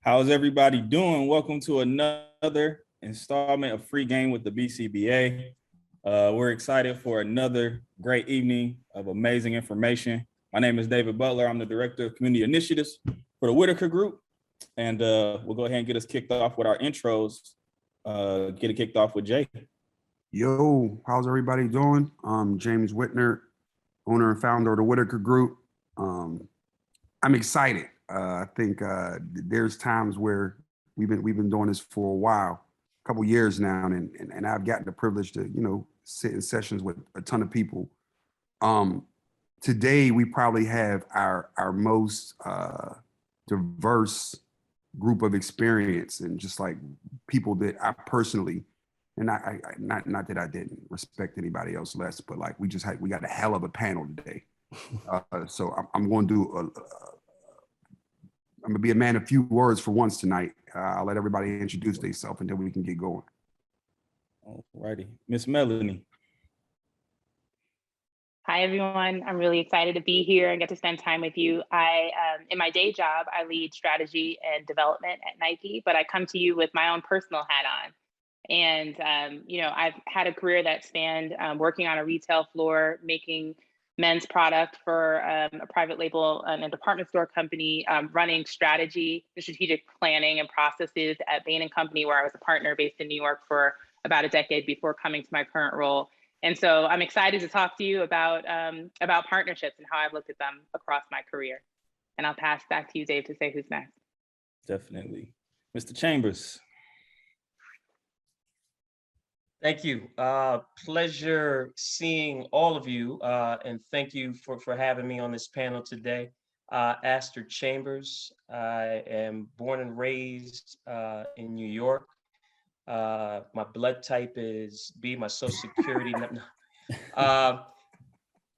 How's everybody doing? Welcome to another installment of Free Game with the BCBA. We're excited for another great evening of amazing information. My name is David Butler. I'm the Director of Community Initiatives for the Whitaker Group. And we'll go ahead and get us kicked off with our intros. Get it kicked off with Jay. Yo, how's everybody doing? I'm James Whitner, owner and founder of the Whitaker Group. I'm excited. I think there's times where we've been doing this for a while, a couple years now, and I've gotten the privilege to sit in sessions with a ton of people. Today we probably have our most diverse group of experience, and just like people that I personally, and I not that I didn't respect anybody else less, but like we got a hell of a panel today. So I'm going to do I'm gonna be a man of few words for once tonight. I'll let everybody introduce themselves and then we can get going. All righty, Miss Melanie. Hi, everyone. I'm really excited to be here and get to spend time with you. In my day job, I lead strategy and development at Nike, but I come to you with my own personal hat on. And, I've had a career that spanned working on a retail floor, making men's product for a private label and a department store company, running strategy, strategic planning and processes at Bain & Company, where I was a partner based in New York for about a decade before coming to my current role. And so I'm excited to talk to you about partnerships and how I've looked at them across my career. And I'll pass back to you, Dave, to say who's next. Definitely. Mr. Chambers. Thank you. Pleasure seeing all of you, and thank you for having me on this panel today. Aster Chambers. I am born and raised in New York. My blood type is B, my social security.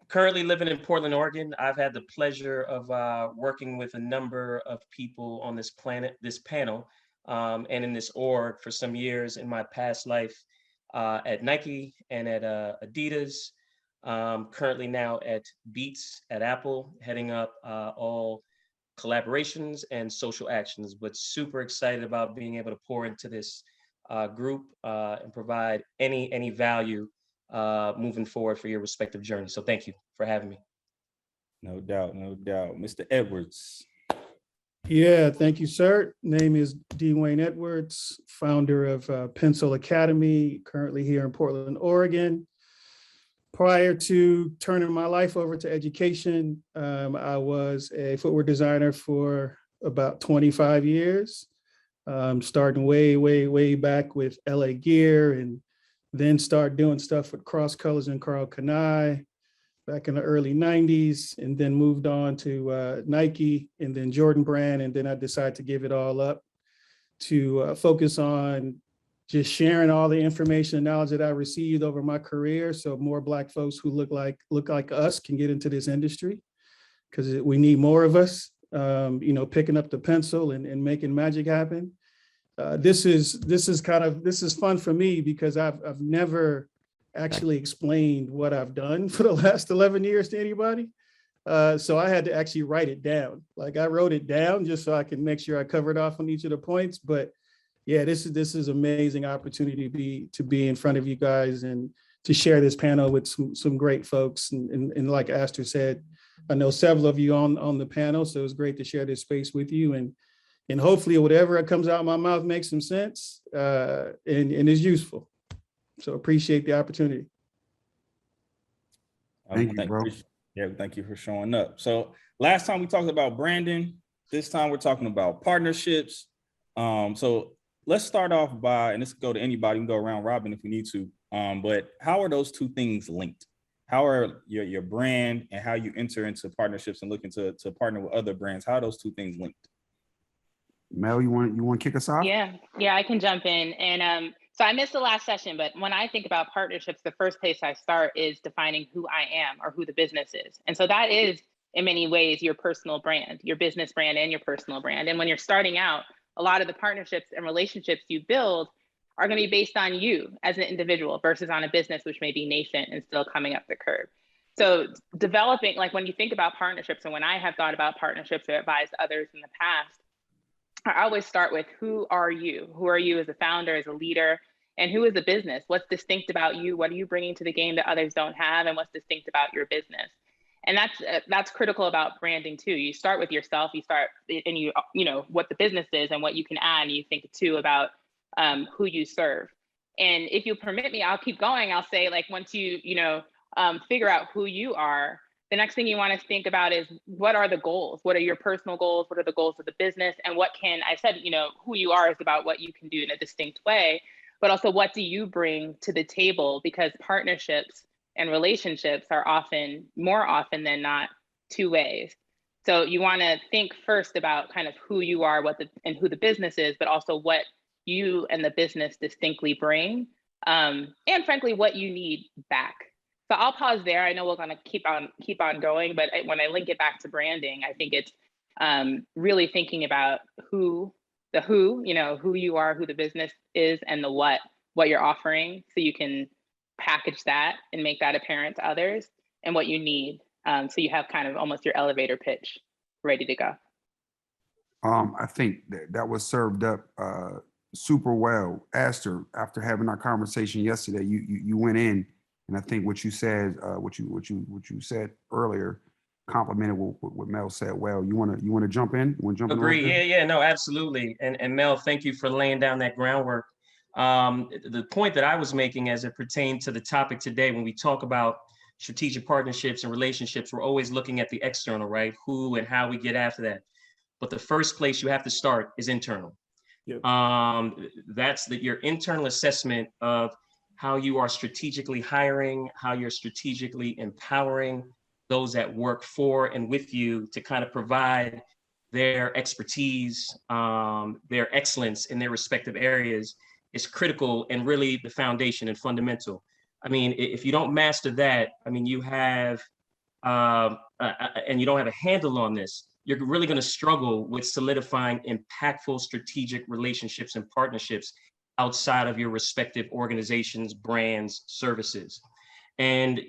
Currently living in Portland, Oregon. I've had the pleasure of working with a number of people on this panel, and in this org for some years in my past life. At Nike and at Adidas, currently now at Beats at Apple, heading up all collaborations and social actions, but super excited about being able to pour into this group and provide any value moving forward for your respective journey. So thank you for having me. No doubt, no doubt. Mr. Edwards. Yeah, thank you, sir. Name is Dwayne Edwards, founder of Pencil Academy, currently here in Portland, Oregon. Prior to turning my life over to education, I was a footwear designer for about 25 years, starting way back with LA Gear, and then start doing stuff with Cross Colors and Karl Kani back in the early 90s, and then moved on to Nike and then Jordan Brand. And then I decided to give it all up to focus on just sharing all the information and knowledge that I received over my career, so more Black folks who look like us can get into this industry, because we need more of us, picking up the pencil and making magic happen. This is fun for me because I've never actually explained what I've done for the last 11 years to anybody. So I had to actually write it down. Like, I wrote it down just so I can make sure I covered off on each of the points. But yeah, this is amazing opportunity to be in front of you guys and to share this panel with some great folks. And like Aster said, I know several of you on the panel, so it's great to share this space with you. And hopefully whatever comes out of my mouth makes some sense and is useful. So appreciate the opportunity. Thank you, bro. Thank you for showing up. So last time we talked about branding. This time we're talking about partnerships. So let's start off by, and this can go to anybody, we can go around robin if we need to. But how are those two things linked? How are your brand and how you enter into partnerships and looking to partner with other brands? How are those two things linked? Mel, you want to kick us off? Yeah, I can jump in. And so I missed the last session, but when I think about partnerships, the first place I start is defining who I am or who the business is. And so that is, in many ways, your personal brand, your business brand and your personal brand. And when you're starting out, a lot of the partnerships and relationships you build are going to be based on you as an individual versus on a business, which may be nascent and still coming up the curve. So developing, like when you think about partnerships, and when I have thought about partnerships or advised others in the past, I always start with, who are you? Who are you as a founder, as a leader, and who is the business? What's distinct about you? What are you bringing to the game that others don't have? And what's distinct about your business? And that's critical about branding too. You start with yourself, you start, and you know what the business is and what you can add, and you think too about who you serve. And if you permit me, I'll keep going. I'll say, like, once you figure out who you are, the next thing you want to think about is, what are the goals? What are your personal goals? What are the goals of the business? And what can, I said, who you are is about what you can do in a distinct way, but also what do you bring to the table? Because partnerships and relationships are more often than not, two ways. So you want to think first about kind of who you are, and who the business is, but also what you and the business distinctly bring, and frankly, what you need back. So I'll pause there. I know we're going to keep on going, but when I link it back to branding, I think it's really thinking about who you are, who the business is, and the what you're offering, so you can package that and make that apparent to others, and what you need. So you have kind of almost your elevator pitch ready to go. I think that was served up super well. Aster, after having our conversation yesterday, you went in, and I think what you said, what you said earlier, complimented what Mel said. Well, you want to jump in? You want to jump in? Agree. Yeah, no, absolutely. And Mel, thank you for laying down that groundwork. The point that I was making as it pertained to the topic today, when we talk about strategic partnerships and relationships, we're always looking at the external, right? Who and how we get after that. But the first place you have to start is internal. Yep. That's your internal assessment of how you are strategically hiring, how you're strategically empowering those that work for and with you to kind of provide their expertise, their excellence in their respective areas is critical and really the foundation and fundamental. I mean, if you don't master that, I mean, you have, and you don't have a handle on this, you're really going to struggle with solidifying impactful strategic relationships and partnerships outside of your respective organizations, brands, services. And,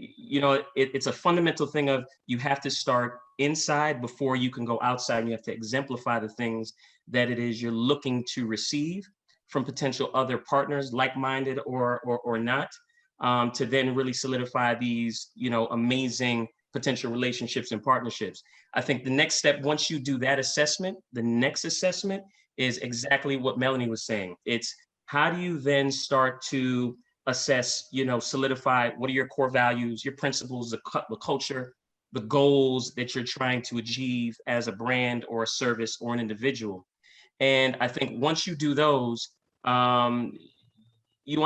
it's a fundamental thing of, you have to start inside before you can go outside, and you have to exemplify the things that it is you're looking to receive from potential other partners, like-minded or not, to then really solidify these, amazing potential relationships and partnerships. I think the next step, once you do that assessment, the next assessment is exactly what Melanie was saying. It's, how do you then start to assess, solidify, what are your core values, your principles, the culture, the goals that you're trying to achieve as a brand or a service or an individual. And I think once you do those, you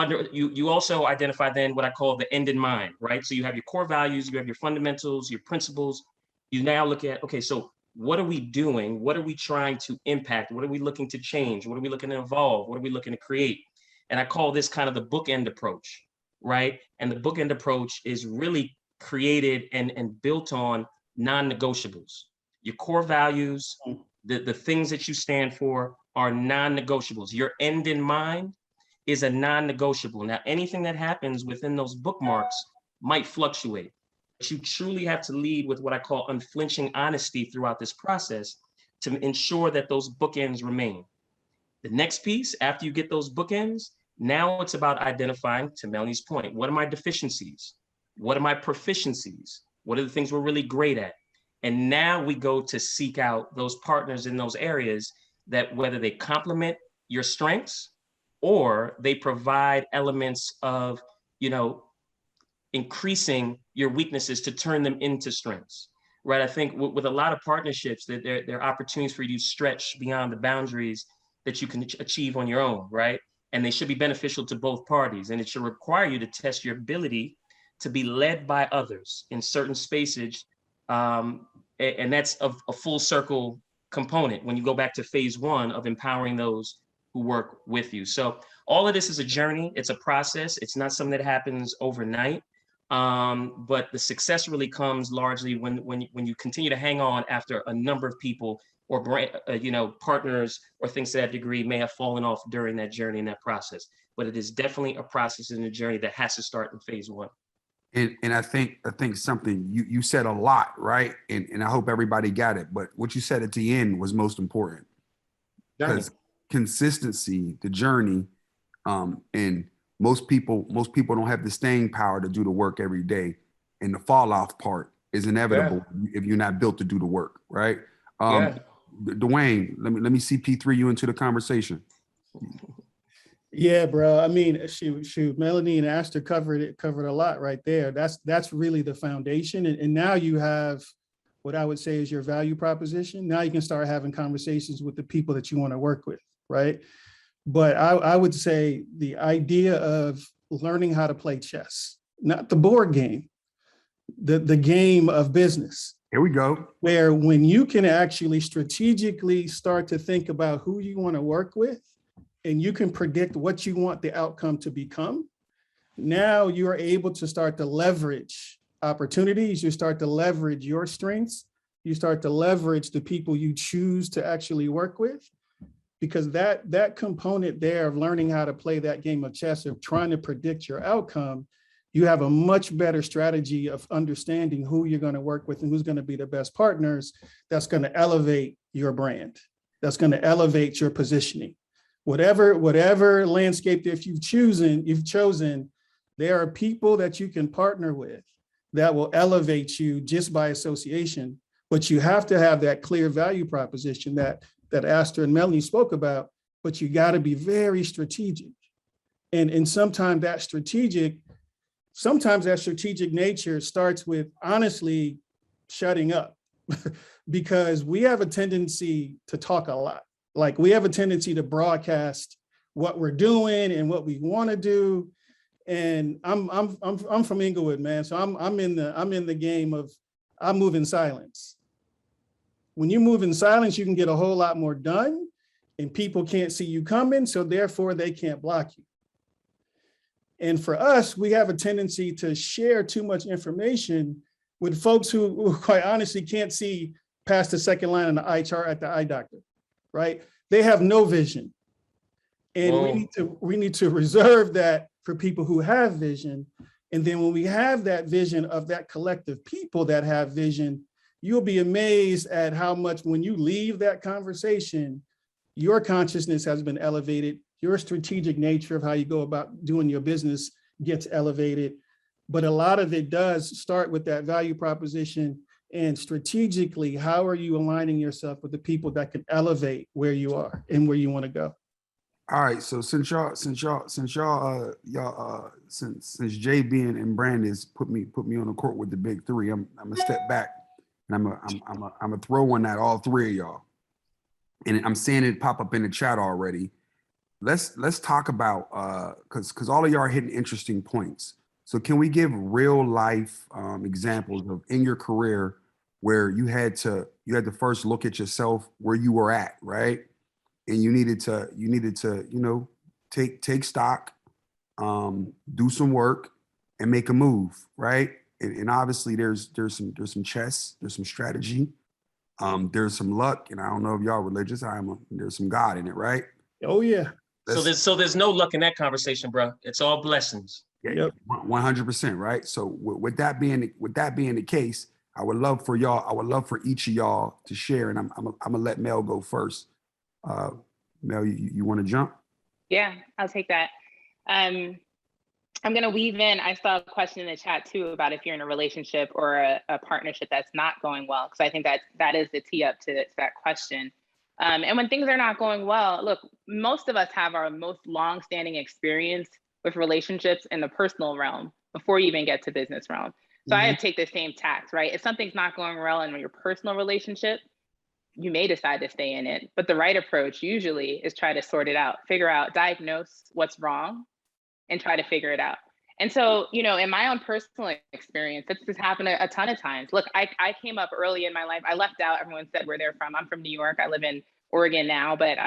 also identify then what I call the end in mind, right? So you have your core values, you have your fundamentals, your principles. You now look at, okay, so what are we doing? What are we trying to impact? What are we looking to change? What are we looking to evolve? What are we looking to create? And I call this kind of the bookend approach, right? And the bookend approach is really created and built on non-negotiables. Your core values, the things that you stand for are non-negotiables. Your end in mind is a non-negotiable. Now, anything that happens within those bookmarks might fluctuate, but you truly have to lead with what I call unflinching honesty throughout this process to ensure that those bookends remain. The next piece, after you get those bookends, now it's about identifying, to Melanie's point, what are my deficiencies? What are my proficiencies? What are the things we're really great at? And now we go to seek out those partners in those areas that, whether they complement your strengths or they provide elements of, increasing your weaknesses to turn them into strengths, right? I think with a lot of partnerships, that there are opportunities for you to stretch beyond the boundaries that you can achieve on your own, right? And they should be beneficial to both parties. And it should require you to test your ability to be led by others in certain spaces. And that's a full circle component when you go back to phase one of empowering those who work with you. So all of this is a journey. It's a process. It's not something that happens overnight. But the success really comes largely when you continue to hang on after a number of people or partners or things to that degree may have fallen off during that journey and that process. But it is definitely a process and a journey that has to start in phase one. And I think something you said a lot, right? And I hope everybody got it. But what you said at the end was most important. Journey. because consistency, the journey, and most people don't have the staying power to do the work every day, and the fall off part is inevitable if you're not built to do the work, right? Dwayne, let me see P3 you into the conversation. Yeah, bro. I mean, shoot, Melanie and Astor covered a lot right there. That's really the foundation. And now you have what I would say is your value proposition. Now you can start having conversations with the people that you want to work with, right? But I would say the idea of learning how to play chess, not the board game, the game of business. Here we go. Where when you can actually strategically start to think about who you want to work with, and you can predict what you want the outcome to become, now you are able to start to leverage opportunities. You start to leverage your strengths. You start to leverage the people you choose to actually work with, because that component there of learning how to play that game of chess, of trying to predict your outcome, you have a much better strategy of understanding who you're going to work with and who's going to be the best partners. That's going to elevate your brand. That's going to elevate your positioning. Whatever landscape that you've chosen, there are people that you can partner with that will elevate you just by association. But you have to have that clear value proposition that Astor and Melanie spoke about, but you got to be very strategic. And sometimes that strategic nature starts with honestly shutting up because we have a tendency to talk a lot. Like we have a tendency to broadcast what we're doing and what we want to do. And I'm from Inglewood, man. So I'm in the game of I move in silence. When you move in silence, you can get a whole lot more done, and people can't see you coming, so therefore they can't block you. And for us, we have a tendency to share too much information with folks who quite honestly can't see past the second line on the eye chart at the eye doctor, right? They have no vision. And we need to reserve that for people who have vision. And then when we have that vision of that collective people that have vision, you'll be amazed at how much when you leave that conversation, your consciousness has been elevated. Your strategic nature of how you go about doing your business gets elevated. But a lot of it does start with that value proposition, and strategically, how are you aligning yourself with the people that can elevate where you are and where you want to go? All right, so since JB and Brandon's put me on the court with the big three, I'm gonna step back and I'm gonna throw one at all three of y'all, and I'm seeing it pop up in the chat already. Let's talk about because all of y'all are hitting interesting points. So can we give real life examples of in your career where you had to first look at yourself where you were at, right? And you needed to take stock, do some work, and make a move, right? And obviously there's some chess, there's some strategy, there's some luck, and I don't know if y'all religious. There's some God in it, right? Oh yeah. So there's no luck in that conversation, bro. It's all blessings. Yeah, 100%, right? So with that being the case, I would love for each of y'all to share, and I'm gonna let Mel go first. Mel, you want to jump? Yeah, I'll take that. I'm going to weave in. I saw a question in the chat too about if you're in a relationship or a partnership that's not going well, because I think that is the tee up to that question. And when things are not going well, look, most of us have our most long-standing experience with relationships in the personal realm before you even get to business realm. So I take the same tact, right? If something's not going well in your personal relationship, you may decide to stay in it. But the right approach usually is try to sort it out, figure out, diagnose what's wrong, and try to figure it out. And so, in my own personal experience, this happened a ton of times. Look, I came up early in my life. I left out, everyone said where they're from. I'm from New York. I live in Oregon now, but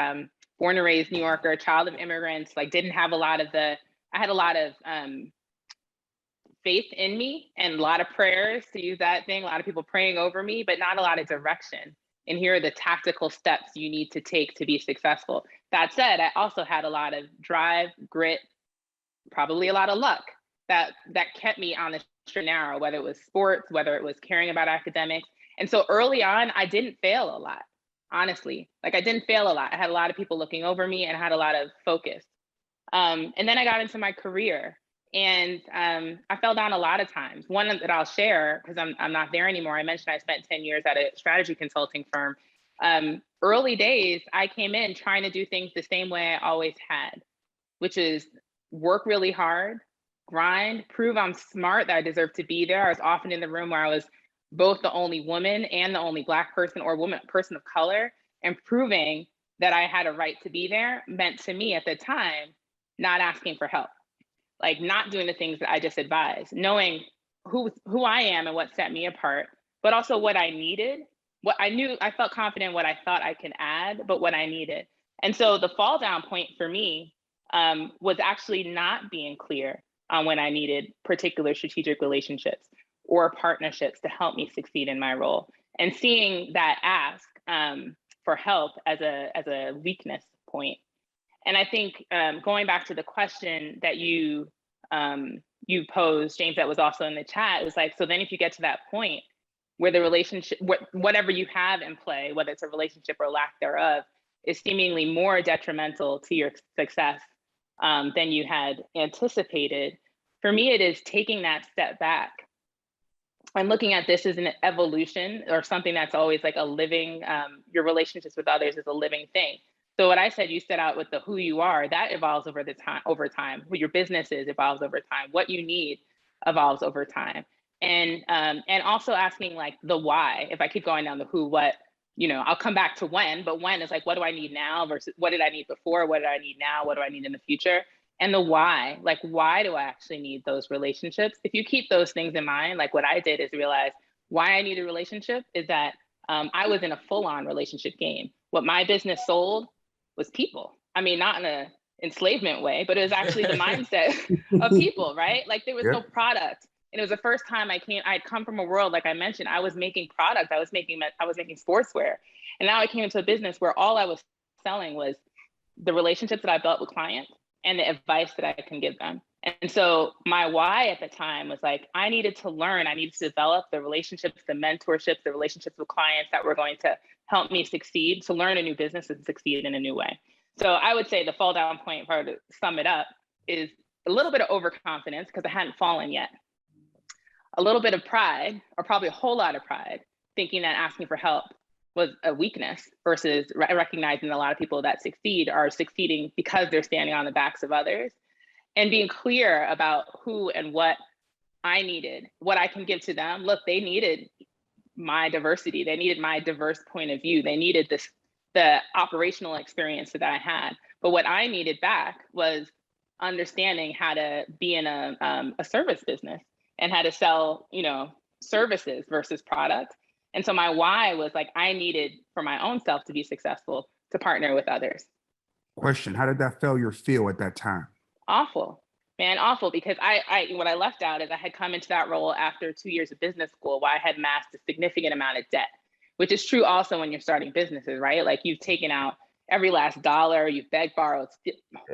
born and raised New Yorker, child of immigrants, didn't have I had a lot of faith in me and a lot of prayers, to use that thing, a lot of people praying over me, but not a lot of direction. And here are the tactical steps you need to take to be successful. That said, I also had a lot of drive, grit, probably a lot of luck that kept me on the straight and narrow, whether it was sports, whether it was caring about academics. And so early on, I didn't fail a lot. honestly. Like I didn't fail a lot. I had a lot of people looking over me and I had a lot of focus. And then I got into my career and I fell down a lot of times. One that I'll share, because I'm not there anymore. I mentioned I spent 10 years at a strategy consulting firm. Early days, I came in trying to do things the same way I always had, which is work really hard, grind, prove I'm smart, that I deserve to be there. I was often in the room where I was both the only woman and the only Black person or person of color, and proving that I had a right to be there meant to me at the time, not asking for help, like not doing the things that I just advised, knowing who I am and what set me apart, but also what I needed, what I knew. I felt confident in what I thought I can add, but what I needed. And so the fall down point for me was actually not being clear on when I needed particular strategic relationships or partnerships to help me succeed in my role, and seeing that ask for help as a weakness point. And I think going back to the question that you posed, James, that was also in the chat, it was like, so then if you get to that point where the relationship, whatever you have in play, whether it's a relationship or lack thereof, is seemingly more detrimental to your success than you had anticipated. For me, it is taking that step back and looking at this as an evolution or something that's always like a living, your relationships with others is a living thing. So what I said, you set out with the who you are, that evolves over time. Who your business is evolves over time. What you need evolves over time. And also asking like the why. If I keep going down the who, what, I'll come back to when, but when is like, what do I need now versus what did I need before? What do I need now? What do I need in the future? And the why, like, why do I actually need those relationships? If you keep those things in mind, like what I did is realize why I need a relationship is that I was in a full-on relationship game. What my business sold was people. I mean, not in an enslavement way, but it was actually the mindset of people, right? Like there was no product. And it was the first time I'd come from a world, like I mentioned, I was making product, I was making sportswear. And now I came into a business where all I was selling was the relationships that I built with clients and the advice that I can give them. And so my why at the time was like, I needed to learn, I needed to develop the relationships, the mentorships, the relationships with clients that were going to help me succeed, to learn a new business and succeed in a new way. So I would say the fall down point, part to sum it up, is a little bit of overconfidence because I hadn't fallen yet. A little bit of pride, or probably a whole lot of pride, thinking that asking for help was a weakness versus recognizing a lot of people that succeed are succeeding because they're standing on the backs of others, and being clear about who and what I needed, what I can give to them. Look, they needed my diversity. They needed my diverse point of view. They needed the operational experience that I had. But what I needed back was understanding how to be in a service business and how to sell, services versus product. And so my why was like, I needed for my own self to be successful to partner with others. Question, how did that failure feel at that time? Awful, man, awful. Because what I left out is I had come into that role after 2 years of business school where I had amassed a significant amount of debt, which is true also when you're starting businesses, right? Like you've taken out every last dollar, you've begged, borrowed,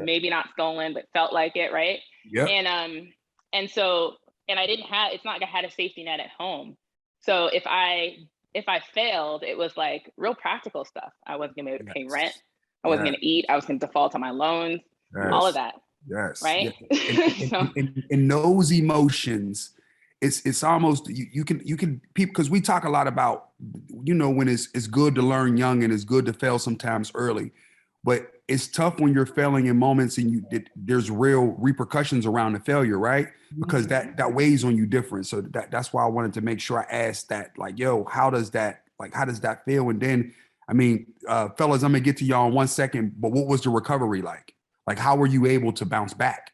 maybe not stolen, but felt like it, right? Yeah. And I didn't have, it's not like I had a safety net at home. So if I failed, it was like real practical stuff. I wasn't gonna be able to pay rent. I wasn't gonna eat. I was gonna default on my loans, all of that. Yes. Right. Yeah. And those emotions, it's almost, you can people, because we talk a lot about, when it's good to learn young and it's good to fail sometimes early, but it's tough when you're failing in moments and there's real repercussions around the failure, right? Because that weighs on you different. So that's why I wanted to make sure I asked that, like, yo, how does that feel? And then, I mean, fellas, I'm gonna get to y'all in 1 second, but what was the recovery like? Like, how were you able to bounce back?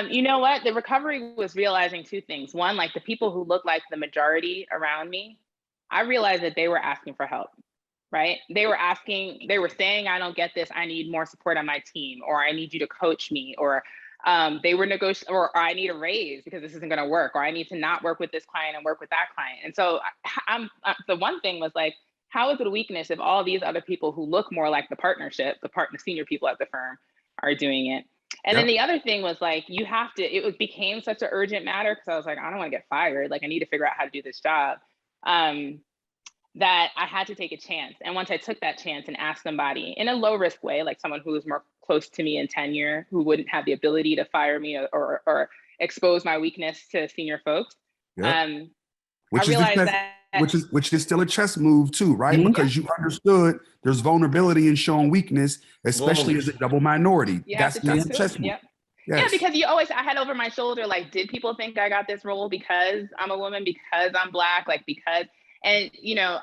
You know what? The recovery was realizing two things. One, like the people who look like the majority around me, I realized that they were asking for help, right? They were saying, I don't get this. I need more support on my team, or I need you to coach me, or they were negotiating, or I need a raise because this isn't going to work, or I need to not work with this client and work with that client. And so the one thing was like, how is it a weakness if all these other people who look more like the senior people at the firm are doing it? And then the other thing was like, it became such an urgent matter because I was like, I don't want to get fired. Like, I need to figure out how to do this job. And that I had to take a chance. And once I took that chance and asked somebody in a low risk way, like someone who was more close to me in tenure, who wouldn't have the ability to fire me or expose my weakness to senior folks, Yep. I realized that which is still a chess move too, right? Because you understood there's vulnerability in showing weakness, especially as a double minority. That's a chess move. Yep. Yes. Yeah, because I had over my shoulder, like, did people think I got this role because I'm a woman, because I'm Black, like, because, and, you know,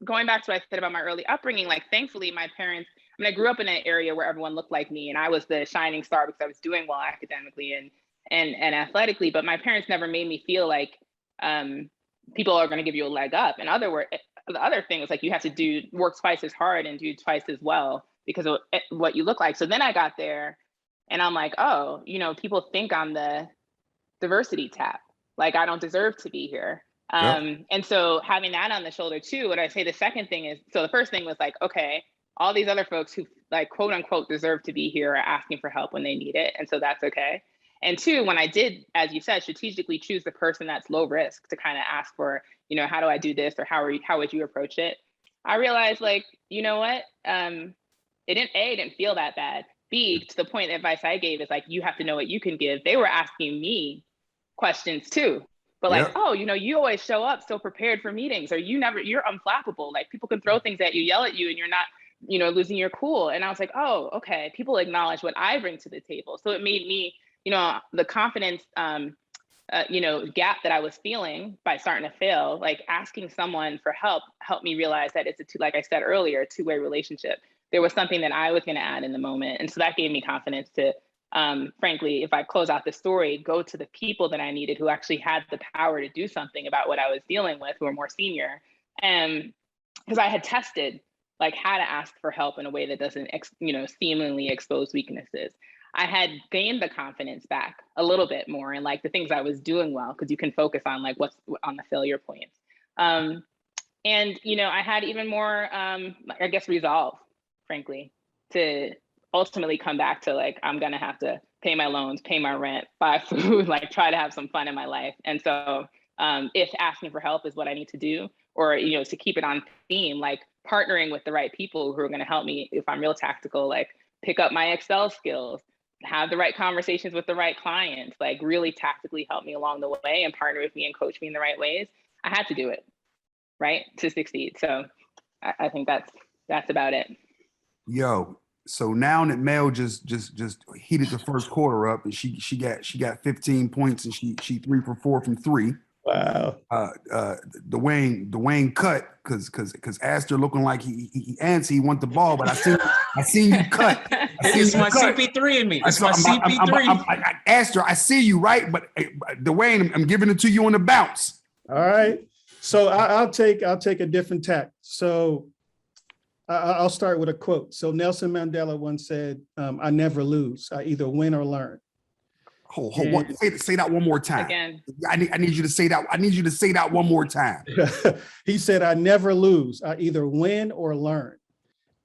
going back to what I said about my early upbringing, like, thankfully my parents, I mean, I grew up in an area where everyone looked like me, and I was the shining star because I was doing well academically and athletically, but my parents never made me feel like people are going to give you a leg up. In other words, the other thing is, like, you have to work twice as hard and do twice as well because of what you look like. So then I got there and I'm like, oh, you know, people think I'm the diversity tap. Like, I don't deserve to be here. Yep. And so having that on the shoulder too, what I say the second thing is, so the first thing was like, okay, all these other folks who, like, quote unquote deserve to be here are asking for help when they need it. And so that's okay. And two, when I did, as you said, strategically choose the person that's low risk to kind of ask for, you know, how do I do this, or how would you approach it? I realized, like, you know what? It didn't feel that bad. B, to the point, the advice I gave is like, you have to know what you can give. They were asking me questions too, but like, oh, you know, you always show up so prepared for meetings, or you're unflappable. Like, people can throw things at you, yell at you, and you're not, you know, losing your cool. And I was like, oh, okay, people acknowledge what I bring to the table. So it made me, you know, the confidence, you know, gap that I was feeling by starting to fail, like asking someone for help helped me realize that it's like I said earlier, a two-way relationship. There was something that I was going to add in the moment. And so that gave me confidence to, frankly, if I close out the story, go to the people that I needed who actually had the power to do something about what I was dealing with, who were more senior. And because I had tested, like, how to ask for help in a way that doesn't, you know, seemingly expose weaknesses. I had gained the confidence back a little bit more, and like the things I was doing well, because you can focus on like what's on the failure points. And, you know, I had even more, I guess, resolve, frankly, to ultimately come back to, like, I'm going to have to pay my loans, pay my rent, buy food, like, try to have some fun in my life. And so if asking for help is what I need to do, or, you know, to keep it on theme, like partnering with the right people who are going to help me, if I'm real tactical, like pick up my Excel skills, have the right conversations with the right clients, like really tactically help me along the way and partner with me and coach me in the right ways. I had to do it, right, to succeed. So I think that's about it. Yo, so now that Mel just heated the first quarter up, and she got 15 points, and she 3 for 4 from 3. Wow. Dwayne cut because Aster looking like he antsy, he want the ball, but I seen you cut. It's my CP3 in me. It's my CP3. Aster, I see you, right? But Dwayne, I'm giving it to you on the bounce. All right. So I'll take a different tack. So I'll start with a quote. So Nelson Mandela once said, "I never lose. I either win or learn." Say that one more time. Again. I need you to say that. I need you to say that one more time. He said, "I never lose. I either win or learn."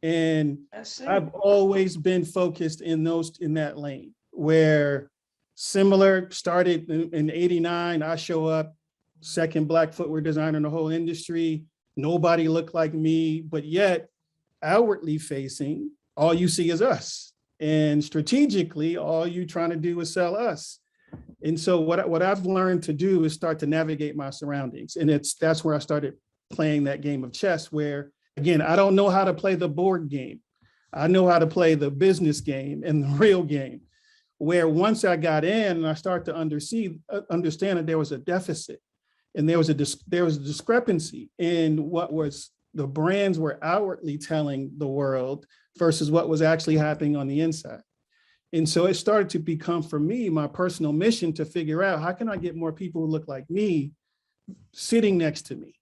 And I've always been focused in that lane, where similar started in '89. I show up, second Black footwear designer in the whole industry. Nobody looked like me, but yet outwardly facing, all you see is us. And strategically, all you trying to do is sell us. And so what I've learned to do is start to navigate my surroundings. And that's where I started playing that game of chess, where, again, I don't know how to play the board game. I know how to play the business game and the real game, where once I got in and I start to understand that there was a deficit, and there was a discrepancy in what was the brands were outwardly telling the world versus what was actually happening on the inside. And so it started to become, for me, my personal mission to figure out, how can I get more people who look like me sitting next to me,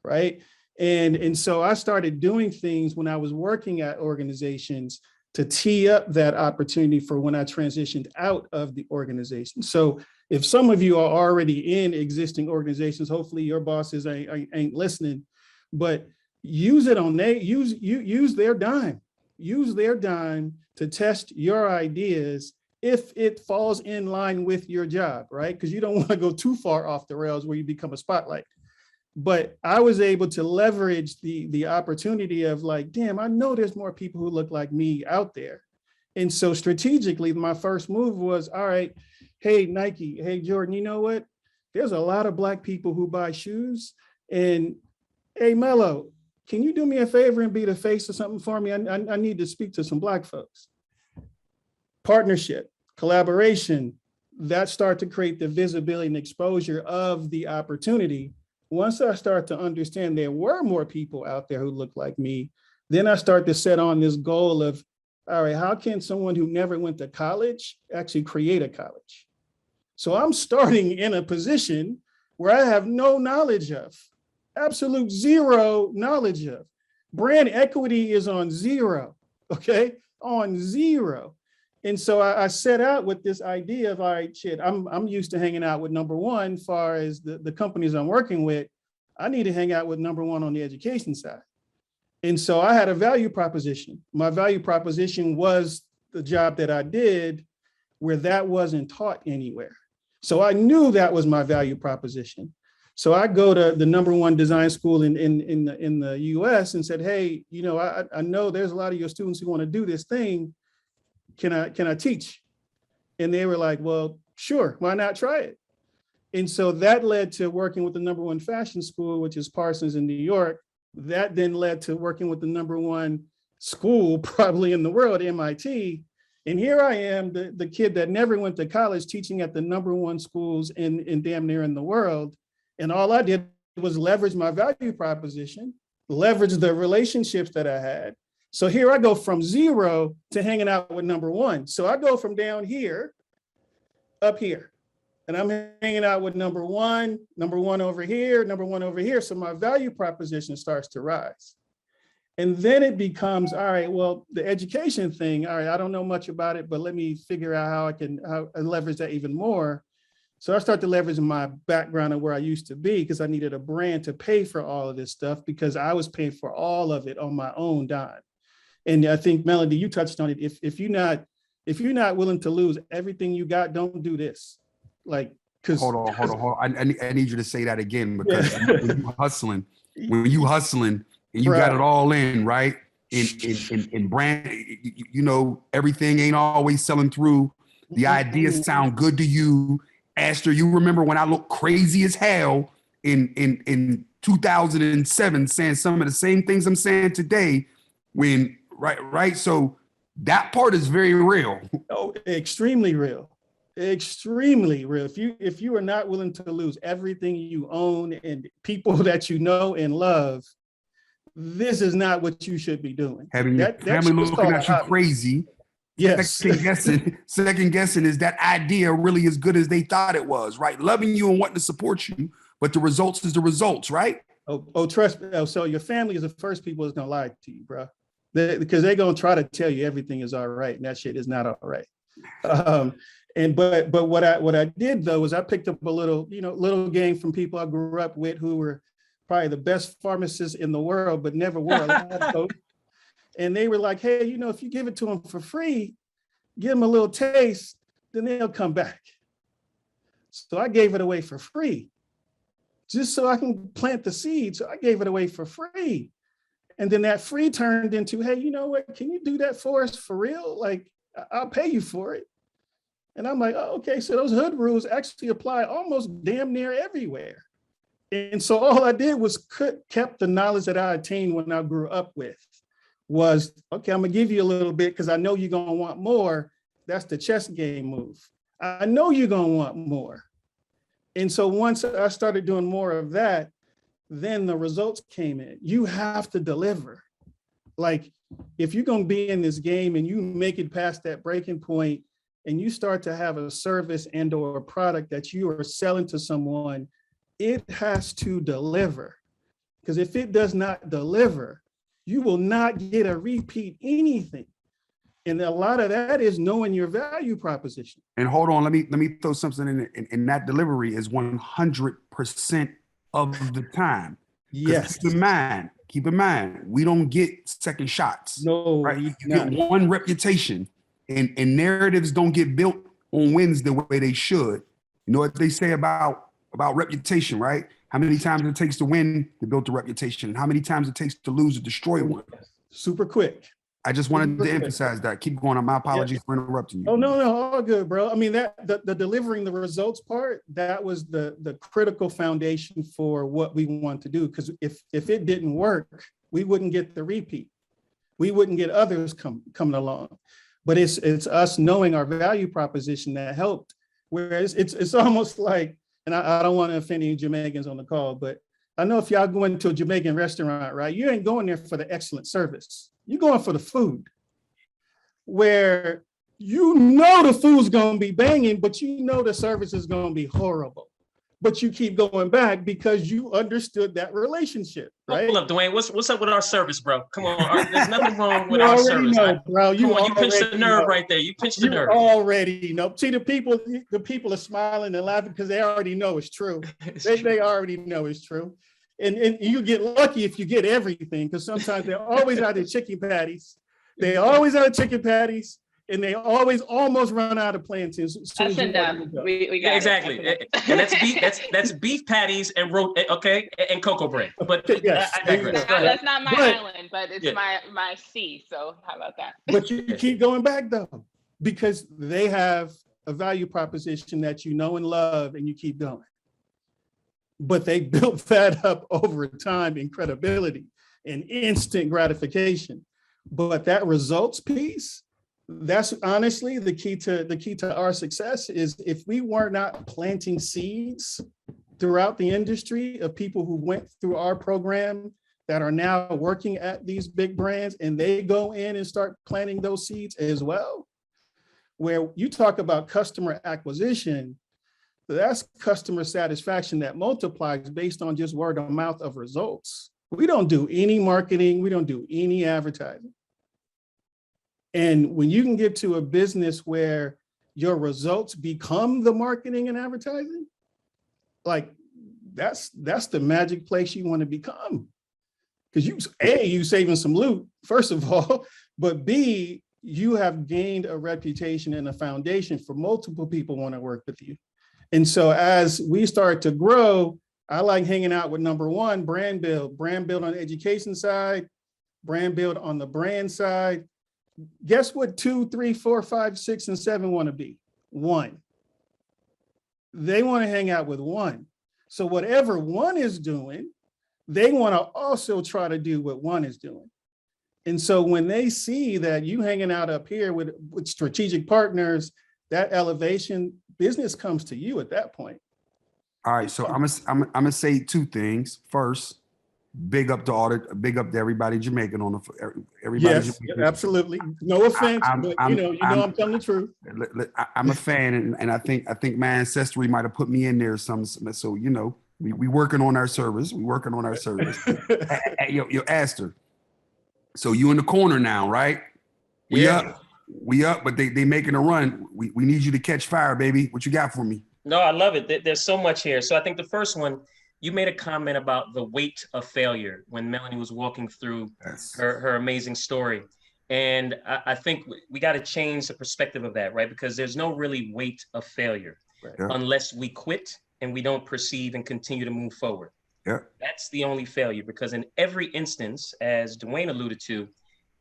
right? And so I started doing things when I was working at organizations to tee up that opportunity for when I transitioned out of the organization. So if some of you are already in existing organizations, hopefully your bosses ain't listening, but use their dime. Use their dime to test your ideas if it falls in line with your job, right? Because you don't want to go too far off the rails where you become a spotlight. But I was able to leverage the opportunity of like, damn, I know there's more people who look like me out there. And so strategically, my first move was, all right, hey, Nike, hey, Jordan, you know what? There's a lot of Black people who buy shoes. And hey, Mello, can you do me a favor and be the face of something for me? I need to speak to some Black folks. Partnership, collaboration, that start to create the visibility and exposure of the opportunity. Once I start to understand there were more people out there who look like me, then I start to set on this goal of, all right, how can someone who never went to college actually create a college? So I'm starting in a position where I have no knowledge of, absolute zero knowledge of. Brand equity is on zero, okay? On zero. And so I set out with this idea of, all right, shit, I'm used to hanging out with number one, far as the companies I'm working with. I need to hang out with number one on the education side. And so I had a value proposition. My value proposition was the job that I did where that wasn't taught anywhere. So I knew that was my value proposition. So I go to the number one design school in the US and said, hey, you know, I know there's a lot of your students who want to do this thing. Can I teach? And they were like, well, sure, why not try it? And so that led to working with the number one fashion school, which is Parsons in New York. That then led to working with the number one school probably in the world, MIT. And here I am, the kid that never went to college, teaching at the number one schools in damn near in the world. And all I did was leverage my value proposition, leverage the relationships that I had. So here I go from zero to hanging out with number one. So I go from down here up here, and I'm hanging out with number one over here, number one over here. So my value proposition starts to rise. And then it becomes, all right, well, the education thing, all right, I don't know much about it, but let me figure out how I leverage that even more. So I start to leverage my background of where I used to be, because I needed a brand to pay for all of this stuff, because I was paying for all of it on my own dime. And I think, Melody, you touched on it. If you're not willing to lose everything you got, don't do this. Like, because hold on. I need you to say that again, because when you hustling and you got it all in, right? In brand, you know, everything ain't always selling through. The ideas sound good to you. Esther, you remember when I looked crazy as hell in 2007, saying some of the same things I'm saying today, when right. So that part is very real. Oh, extremely real. Extremely real. If you are not willing to lose everything you own and people that you know and love, this is not what you should be doing. Having your family looking at you crazy. Yes. Second guessing, is that idea really as good as they thought it was, right? Loving you and wanting to support you, but the results is the results, right? Oh, trust me. So your family is the first people that's gonna lie to you, bro. Because they're gonna try to tell you everything is all right, and that shit is not all right. But what I did though was I picked up a little gang from people I grew up with who were probably the best pharmacists in the world, but never wore a lab coat. And they were like, hey, if you give it to them for free, give them a little taste, then they'll come back. So I gave it away for free, just so I can plant the seed. So I gave it away for free. And then that free turned into, hey, you know what? Can you do that for us for real? Like, I'll pay you for it. And I'm like, oh, okay. So those hood rules actually apply almost damn near everywhere. And so all I did was kept the knowledge that I attained when I grew up with. Was, okay, I'm gonna give you a little bit because I know you're gonna want more. That's the chess game move. I know you're gonna want more. And so once I started doing more of that, then the results came in. You have to deliver. Like, if you're gonna be in this game and you make it past that breaking point and you start to have a service and or a product that you are selling to someone, it has to deliver. Because if it does not deliver, you will not get a repeat anything. And a lot of that is knowing your value proposition. And hold on, let me throw something in that delivery is 100% of the time. Yes. Keep in mind, we don't get second shots. No, right? You get one reputation, and narratives don't get built on wins the way they should. You know what they say about reputation, right? how many times it takes to win to build a reputation, and how many times it takes to lose to destroy one. Super quick. I just wanted to emphasize that. Keep going on. My apologies for interrupting you. Oh, no, all good, bro. I mean, the delivering the results part, that was the critical foundation for what we want to do. Because if it didn't work, we wouldn't get the repeat. We wouldn't get others coming along. But it's us knowing our value proposition that helped. Whereas it's almost like, and I don't want to offend any Jamaicans on the call, but I know if y'all go into a Jamaican restaurant, right, you ain't going there for the excellent service. You're going for the food, where you know the food's going to be banging, but you know the service is going to be horrible. But you keep going back because you understood that relationship, right? Hold up, Dwayne. What's up with our service, bro? Come on, there's nothing wrong with You our already service. know, bro. You pinched the nerve right there. You pinched the nerve. You already know. See, the people are smiling and laughing because they already know it's true. They already know it's true. And you get lucky if you get everything, because sometimes they're always out of chicken patties. They always out of chicken patties, and they always almost run out of plantains. That's enough. We got exactly. And that's beef patties and and cocoa bread. But yes, I digress. That's not my island, but it's my sea. So how about that? But you keep going back though, because they have a value proposition that you know and love, and you keep going. But they built that up over time in credibility and instant gratification. But that results piece, that's honestly the key to our success. Is if we were not planting seeds throughout the industry of people who went through our program that are now working at these big brands, and they go in and start planting those seeds as well, where you talk about customer acquisition, that's customer satisfaction that multiplies based on just word of mouth of results. We don't do any marketing. We don't do any advertising. And when you can get to a business where your results become the marketing and advertising, like that's the magic place you want to become. Because you saving some loot, first of all, but B, you have gained a reputation and a foundation for multiple people want to work with you. And so as we start to grow, I like hanging out with number one, brand build on the education side, brand build on the brand side. Guess what 2, 3, 4, 5, 6, and 7 want to be? One. They want to hang out with one. So whatever one is doing, they want to also try to do what one is doing. And so when they see that you hanging out up here with strategic partners, that elevation, business comes to you at that point. All right, so I'm gonna say two things. First, big up to everybody Jamaican on everybody. Yes, Jamaican. Absolutely. No offense, but I'm telling the truth. I'm a fan, and I think my ancestry might have put me in there some. So we working on our service. Yo, Aster. So you in the corner now, right? We up, but they making a run. We need you to catch fire, baby. What you got for me? No, I love it. There's so much here. So I think the first one, you made a comment about the weight of failure when Melanie was walking through her amazing story. And I think we got to change the perspective of that, right? Because there's no really weight of failure unless we quit and we don't proceed and continue to move forward. Yeah. That's the only failure, because in every instance, as Dwayne alluded to,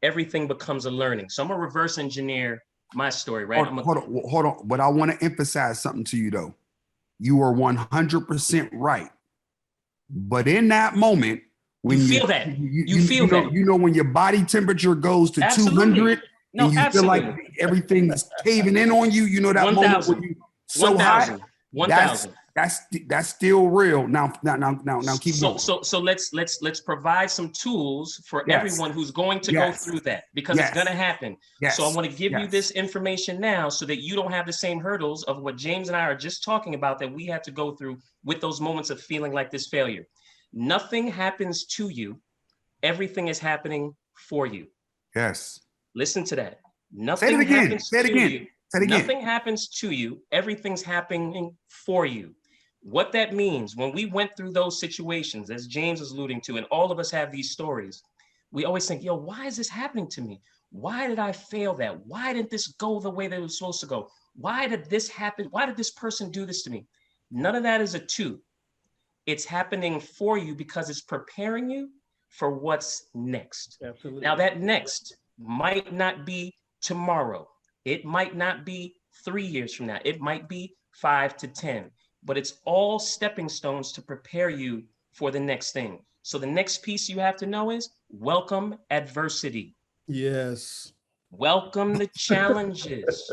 everything becomes a learning. So I'm gonna reverse engineer my story, right? Hold on. But I want to emphasize something to you though. You are 100% right. But in that moment, when you feel that, when your body temperature goes to 200, and you feel like everything's caving in on you, that 1, moment when you so high, 1,000. That's still real. Now keep going. So let's provide some tools for everyone who's going to go through that, because it's going to happen. So I want to give you this information now so that you don't have the same hurdles of what James and I are just talking about that we had to go through with those moments of feeling like this failure. Nothing happens to you. Everything is happening for you. Yes. Listen to that. Nothing happens to you. Nothing happens to you. Everything's happening for you. What that means, when we went through those situations, as James was alluding to, and all of us have these stories, we always think, why is this happening to me? Why did I fail that? Why didn't this go the way that it was supposed to go? Why did this happen? Why did this person do this to me? None of that is a two. It's happening for you because it's preparing you for what's next. Absolutely. Now that next might not be tomorrow. It might not be 3 years from now. It might be 5 to 10, but it's all stepping stones to prepare you for the next thing. So the next piece you have to know is welcome adversity. Yes. Welcome the challenges.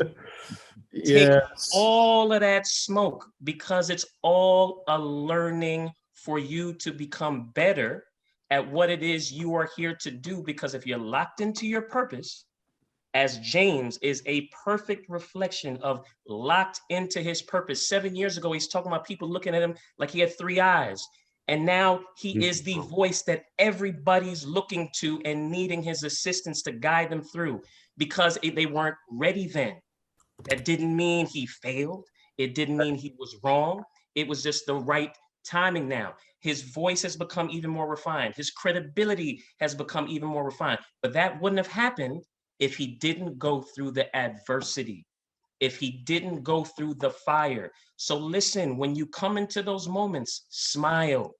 Take Yes. all of that smoke because it's all a learning for you to become better at what it is you are here to do. Because if you're locked into your purpose, as James is a perfect reflection of locked into his purpose. 7 years ago, he's talking about people looking at him like he had 3 eyes. And now he is the voice that everybody's looking to and needing his assistance to guide them through because they weren't ready then. That didn't mean he failed. It didn't mean he was wrong. It was just the right timing now. His voice has become even more refined. His credibility has become even more refined. But that wouldn't have happened if he didn't go through the adversity, if he didn't go through the fire. So listen, when you come into those moments, smile,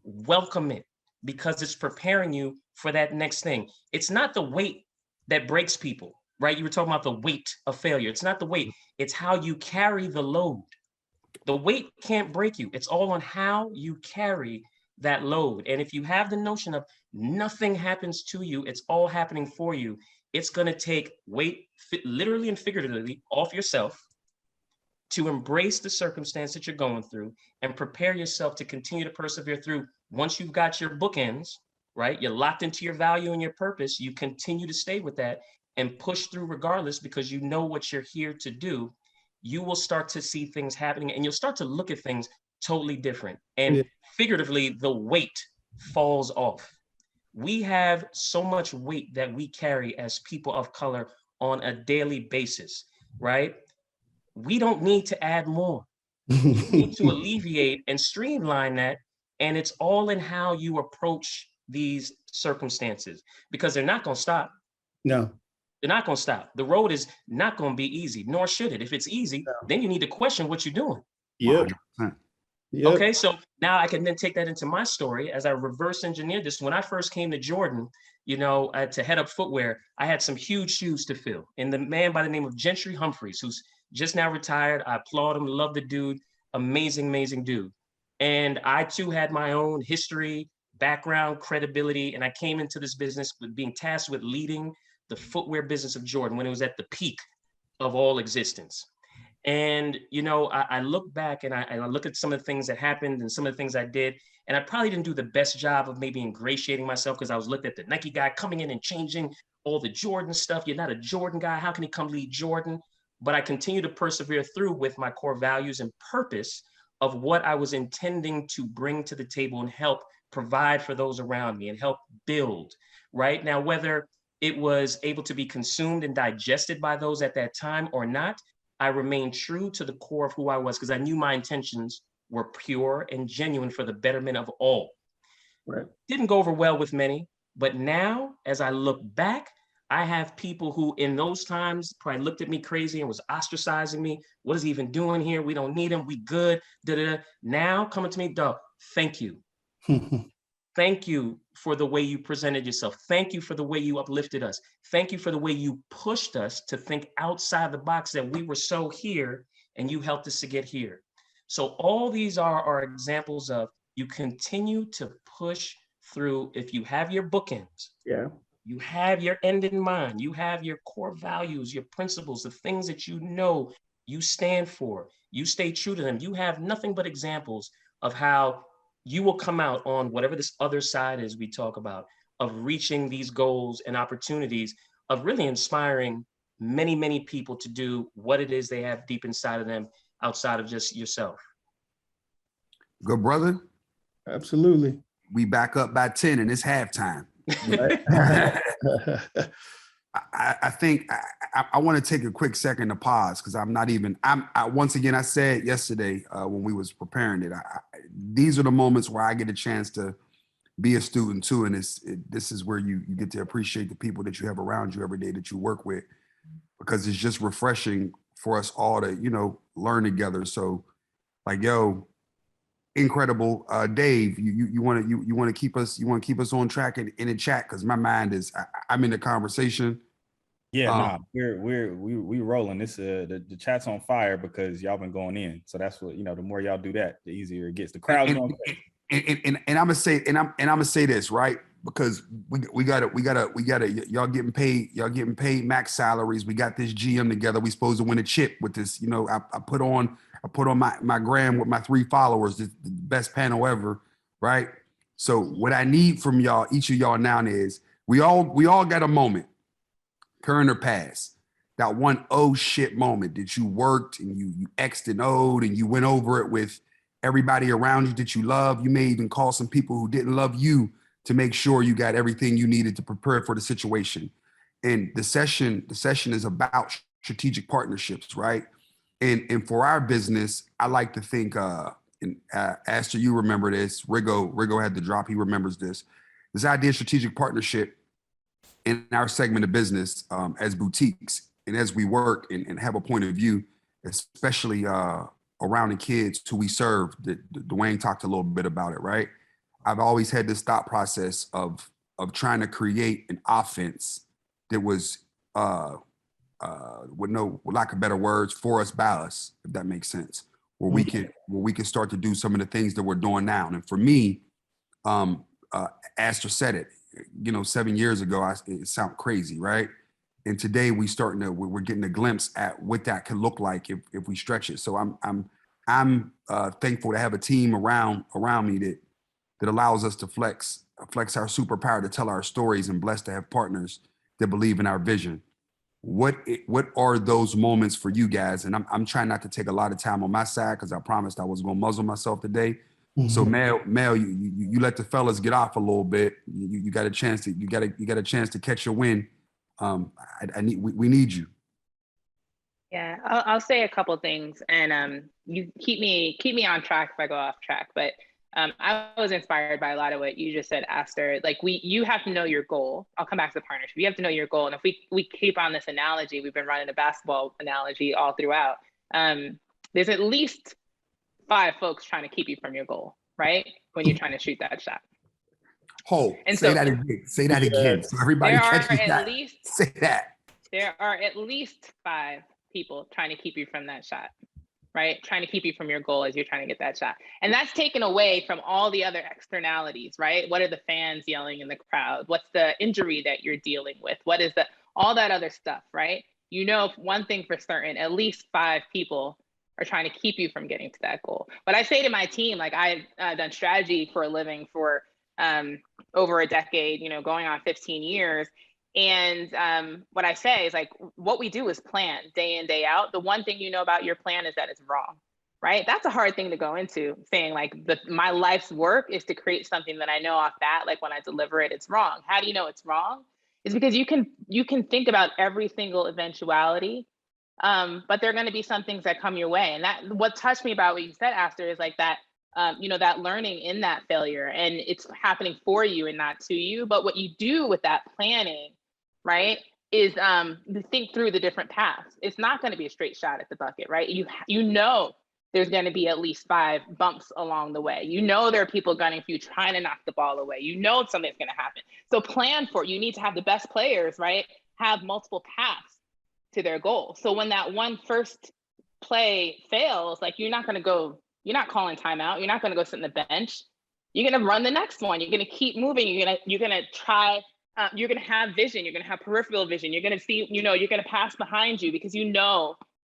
welcome it, because it's preparing you for that next thing. It's not the weight that breaks people, right? You were talking about the weight of failure. It's not the weight, it's how you carry the load. The weight can't break you. It's all on how you carry that load. And if you have the notion of nothing happens to you, it's all happening for you, it's going to take weight, literally and figuratively, off yourself to embrace the circumstance that you're going through and prepare yourself to continue to persevere through. Once you've got your bookends, right? You're locked into your value and your purpose. You continue to stay with that and push through regardless because you know what you're here to do. You will start to see things happening and you'll start to look at things totally different. And figuratively, the weight falls off. We have so much weight that we carry as people of color on a daily basis, right? We don't need to add more. You need to alleviate and streamline that. And it's all in how you approach these circumstances because they're not going to stop. No. They're not going to stop. The road is not going to be easy, nor should it. If it's easy, then you need to question what you're doing. Yep. Yep. Okay, so now I can then take that into my story as I reverse engineer this. When I first came to Jordan, you know, to head up footwear, I had some huge shoes to fill. And the man by the name of Gentry Humphreys, who's just now retired, I applaud him, love the dude, amazing, amazing dude. And I too had my own history, background, credibility, and I came into this business with being tasked with leading the footwear business of Jordan when it was at the peak of all existence. And, you know, I look back and I look at some of the things that happened and some of the things I did. And I probably didn't do the best job of maybe ingratiating myself because I was looked at the Nike guy coming in and changing all the Jordan stuff. You're not a Jordan guy. How can he come lead Jordan? But I continue to persevere through with my core values and purpose of what I was intending to bring to the table and help provide for those around me and help build, right? Now, whether it was able to be consumed and digested by those at that time or not, I remained true to the core of who I was because I knew my intentions were pure and genuine for the betterment of all. Right. Didn't go over well with many, but now as I look back, I have people who in those times probably looked at me crazy and was ostracizing me. What is he even doing here? We don't need him. We good. Da-da-da. Now coming to me, dog, thank you. Thank you for the way you presented yourself. Thank you for the way you uplifted us. Thank you for the way you pushed us to think outside the box that we were so here and you helped us to get here. So all these are examples of you continue to push through. If you have your bookends, you have your end in mind, you have your core values, your principles, the things that you know you stand for, you stay true to them. You have nothing but examples of how you will come out on whatever this other side is we talk about, of reaching these goals and opportunities, of really inspiring many, many people to do what it is they have deep inside of them outside of just yourself. Good brother. Absolutely. We back up by 10 and it's halftime. I think I want to take a quick second to pause because once again, I said yesterday when we was preparing it, these are the moments where I get a chance to be a student too. And this is where you get to appreciate the people that you have around you every day that you work with, because it's just refreshing for us all to, you know, learn together. So like, yo, incredible. Dave, you want to keep us on track in the chat, because my mind is I'm in the conversation. Yeah, nah, we rolling. This the chat's on fire because y'all been going in. So that's what, the more y'all do that, the easier it gets. The crowd's going crazy. And I'm gonna say I'm gonna say this, right? Because we gotta y'all getting paid max salaries. We got this GM together. We supposed to win a chip with this. I put on my gram with my 3 followers, the best panel ever, right? So what I need from y'all, each of y'all now, is we all got a moment, current or past, that one oh shit moment that you worked and you X'd and O'd and you went over it with everybody around you that you love. You may even call some people who didn't love you to make sure you got everything you needed to prepare for the situation. And the session is about strategic partnerships, right? And for our business, I like to think, and Aster, you remember this. Rigo had the drop. He remembers this. This idea of strategic partnership in our segment of business, as boutiques and as we work and have a point of view, especially around the kids who we serve. Dwayne talked a little bit about it, right? I've always had this thought process of trying to create an offense that was, with lack of better words, for us, by us, if that makes sense, where we can start to do some of the things that we're doing now. And for me, Aster said it, 7 years ago, it sounded crazy, right? And today we're getting a glimpse at what that could look like if we stretch it. So I'm thankful to have a team around me that allows us to flex our superpower to tell our stories, and blessed to have partners that believe in our vision. What are those moments for you guys? And I'm trying not to take a lot of time on my side, because I promised I was going to muzzle myself today. Mm-hmm. So Mel, you let the fellas get off a little bit. You got a chance to catch your wind. We need you. Yeah, I'll say a couple things, and you keep me on track if I go off track. But I was inspired by a lot of what you just said, Aster. Like you have to know your goal. I'll come back to the partnership. You have to know your goal. And if we keep on this analogy, we've been running a basketball analogy all throughout. There's at least 5 folks trying to keep you from your goal, right? When you're trying to shoot that shot. Say that again. So everybody catches that. Say that. There are at least 5 people trying to keep you from that shot, right? Trying to keep you from your goal as you're trying to get that shot. And that's taken away from all the other externalities, right? What are the fans yelling in the crowd? What's the injury that you're dealing with? What is all that other stuff, right? One thing for certain, at least 5 people are trying to keep you from getting to that goal. But I say to my team, like I've done strategy for a living for over a decade, going on 15 years. And what I say is, like, what we do is plan day in, day out. The one thing you know about your plan is that it's wrong, right? That's a hard thing to go into, saying like my life's work is to create something that I know off bat, like when I deliver it, it's wrong. How do you know it's wrong? It's because you can think about every single eventuality, but there are going to be some things that come your way. And that what touched me about what you said, Aster, is like that, that learning in that failure, and it's happening for you and not to you. But what you do with that planning, right, is think through the different paths. It's not going to be a straight shot at the bucket, right? You know there's going to be at least 5 bumps along the way. There are people gunning for you, trying to knock the ball away. Something's going to happen. So plan for it. You need to have the best players, right, have multiple paths to their goal. So when that one first play fails, like you're not calling timeout. You're not going to go sit on the bench. You're going to run the next one. You're going to keep moving. You're going to try. You're going to have vision. You're going to have peripheral vision. You're going to see, you're going to pass behind you because you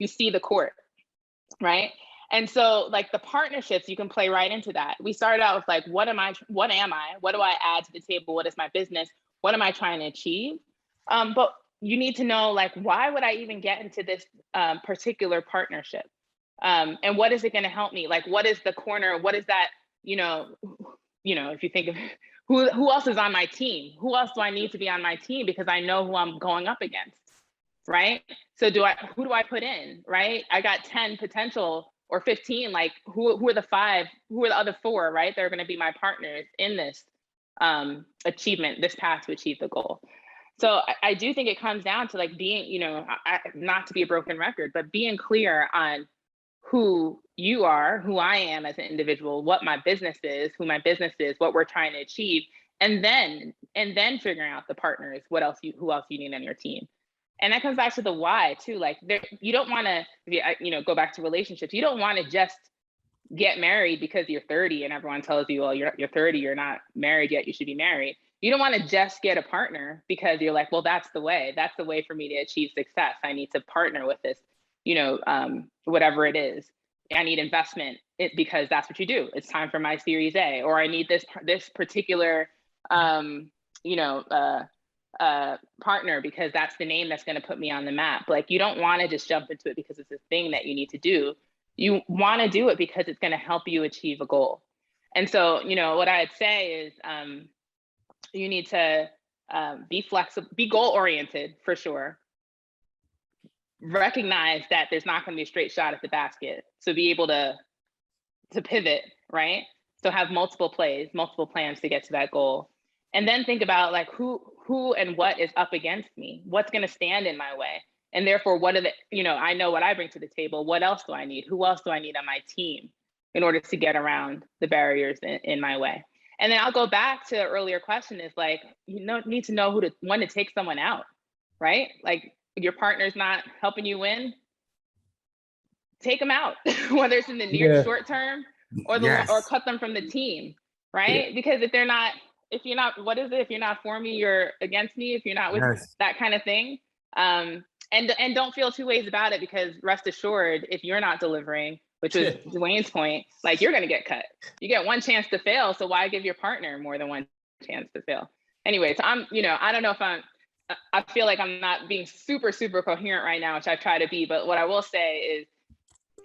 see the court, right? And so like the partnerships, you can play right into that. We started out with like, what am I? What do I add to the table? What is my business? What am I trying to achieve? But you need to know, like, why would I even get into this particular partnership? And what is it going to help me? Like, what is the corner? What is that, if you think of who else is on my team? Who else do I need to be on my team? Because I know who I'm going up against, right? So who do I put in, right? I got 10 potential or 15, like who are the 5, who are the other 4, right? They're going to be my partners in this achievement, this path to achieve the goal. So I do think it comes down to like being, not to be a broken record, but being clear on who you are, who I am as an individual, what my business is, who my business is, what we're trying to achieve, and then figuring out the partners, who else you need on your team. And that comes back to the why too. Like you don't want to, go back to relationships. You don't want to just get married because you're 30 and everyone tells you, well, you're 30, you're not married yet, you should be married. You don't want to just get a partner because you're like, well, that's the way for me to achieve success. I need to partner with this, whatever it is. I need investment because that's what you do. It's time for my Series A, or I need this particular, partner because that's the name that's going to put me on the map. Like, you don't want to just jump into it because it's a thing that you need to do. You want to do it because it's going to help you achieve a goal. And so, what I'd say is you need to be flexible, be goal-oriented for sure. Recognize that there's not going to be a straight shot at the basket. So be able to pivot, right? So have multiple plays, multiple plans to get to that goal. And then think about like who and what is up against me? What's going to stand in my way? And therefore, what are the, I know what I bring to the table. What else do I need? Who else do I need on my team in order to get around the barriers in my way? And then I'll go back to the earlier question is like, need to know when to take someone out, right? Like your partner's not helping you win, take them out, whether it's in the near short term or or cut them from the team, right? Yeah. Because if you're not for me, you're against me, if you're not with that kind of thing. And don't feel two ways about it, because rest assured, if you're not delivering, which was Dwayne's point, like you're gonna get cut. You get one chance to fail, so why give your partner more than one chance to fail? Anyway, so I don't know if I feel like I'm not being super, super coherent right now, which I try to be, but what I will say is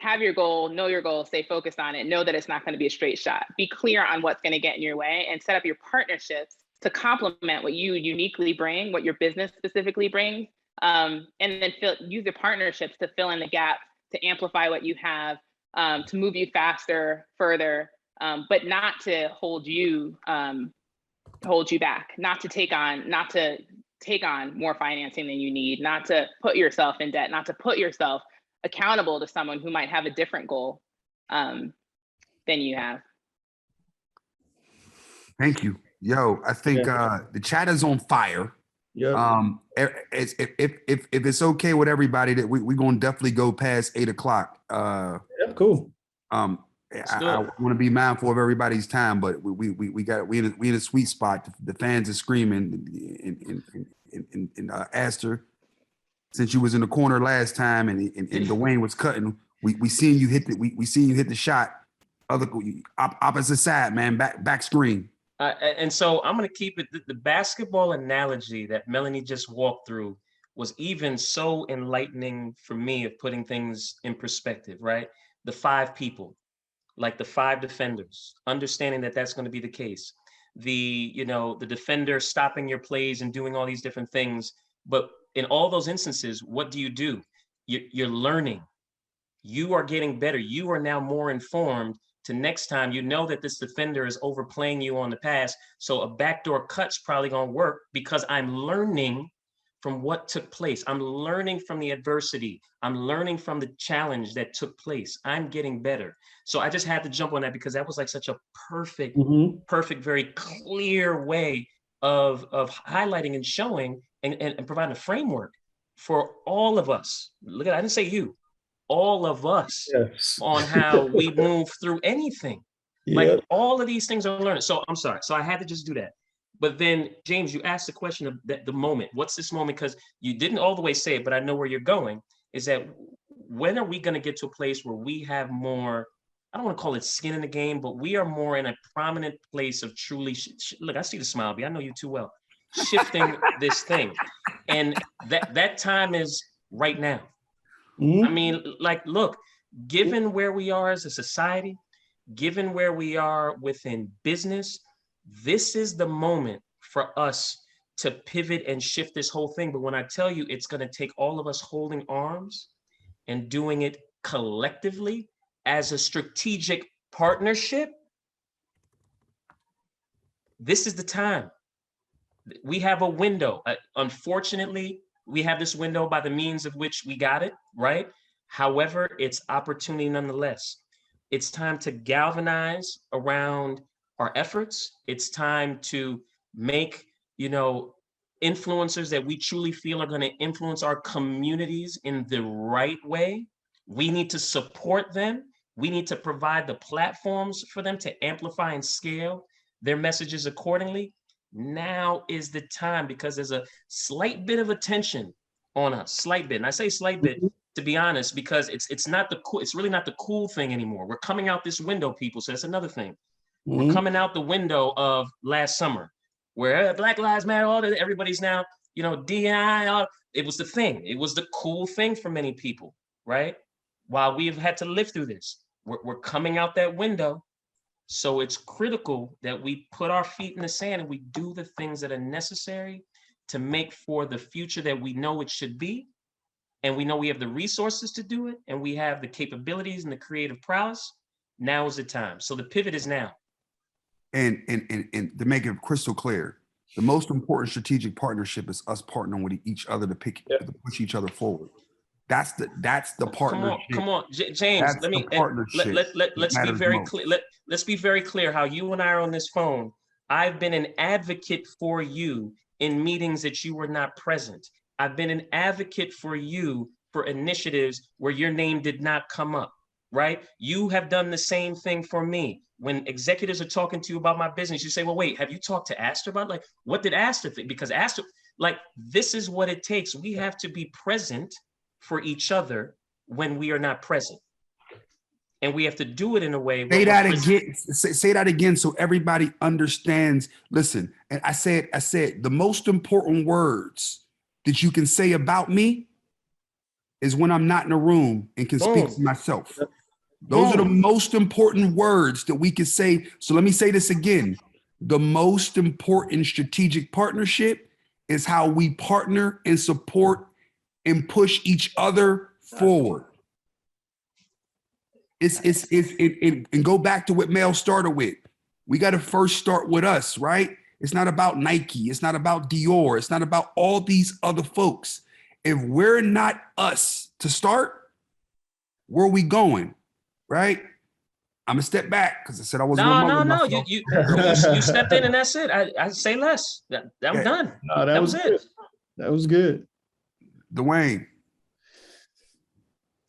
have your goal, know your goal, stay focused on it, know that it's not going to be a straight shot. Be clear on what's going to get in your way and set up your partnerships to complement what you uniquely bring, what your business specifically brings, and then use your partnerships to fill in the gap, to amplify what you have, to move you faster, further, but not to hold you back, not to take on more financing than you need, not to put yourself in debt, not to put yourself accountable to someone who might have a different goal than you have. Thank you. Yo, I think the chat is on fire. Yeah. If it's okay with everybody, that we're gonna definitely go past 8 o'clock. Cool. I want to be mindful of everybody's time, but we in a sweet spot. The fans are screaming, and Aster, since you was in the corner last time, and Dwayne was cutting, we seen you hit the shot, opposite side, man, back screen. And so I'm going to keep it. The basketball analogy that Melanie just walked through was even so enlightening for me of putting things in perspective, right? The 5 people, like the 5 defenders, understanding that that's going to be the case. The defender stopping your plays and doing all these different things. But in all those instances, what do? You're learning. You are getting better. You are now more informed to next time. You know that this defender is overplaying you on the pass. So a backdoor cut's probably going to work because I'm learning from what took place. I'm learning from the adversity. I'm learning from the challenge that took place. I'm getting better. So I just had to jump on that because that was like such a perfect, very clear way of highlighting and showing and providing a framework for all of us. Look at, I didn't say you, all of us, on how we move through anything. Like all of these things are learning. So I'm sorry. So I had to just do that. But then, James, you asked the question of the moment. What's this moment? Because you didn't all the way say it, but I know where you're going, is that when are we going to get to a place where we have more, I don't want to call it skin in the game, but we are more in a prominent place of truly, look, I see the smile, B. I know you too well, shifting this thing. And that time is right now. I mean, like, look, given where we are as a society, given where we are within business, this is the moment for us to pivot and shift this whole thing. But when I tell you, it's going to take all of us holding arms and doing it collectively as a strategic partnership, this is the time. We have a window. Unfortunately, we have this window by the means of which we got it, right? However, it's opportunity nonetheless. It's time to galvanize around our efforts. It's time to make, influencers that we truly feel are going to influence our communities in the right way. We need to support them. We need to provide the platforms for them to amplify and scale their messages accordingly. Now is the time, because there's a slight bit of attention on us, slight bit. And I say slight bit, to be honest, because it's really not the cool thing anymore. We're coming out this window, people. So that's another thing. We're coming out the window of last summer, where Black Lives Matter, everybody's now, DEI, it was the thing. It was the cool thing for many people, right? While we've had to live through this, we're coming out that window. So it's critical that we put our feet in the sand and we do the things that are necessary to make for the future that we know it should be. And we know we have the resources to do it, and we have the capabilities and the creative prowess. Now is the time. So the pivot is now. And to make it crystal clear, the most important strategic partnership is us partnering with each other to push each other forward. That's the partnership. Come on, James. Let's be very clear. Let's be very clear how you and I are on this phone. I've been an advocate for you in meetings that you were not present. I've been an advocate for you for initiatives where your name did not come up, right? You have done the same thing for me. When executives are talking to you about my business, you say, well, wait, have you talked to Astor about, like, what did Astor think? Because Astor, like, this is what it takes. We have to be present for each other when we are not present. And we have to do it in a way. Say that again. Say that again so everybody understands. Listen, and I said the most important words that you can say about me is when I'm not in a room and can speak for myself. Those are the most important words that we can say. So let me say this again. The most important strategic partnership is how we partner and support and push each other forward. And go back to what Mel started with. We got to first start with us, right? It's not about Nike. It's not about Dior. It's not about all these other folks. If we're not us to start, where are we going, right? I'm gonna step back because I said I wasn't. No. You stepped in and that's it. I say less. I'm done. No, that was it. That was good. Dwayne.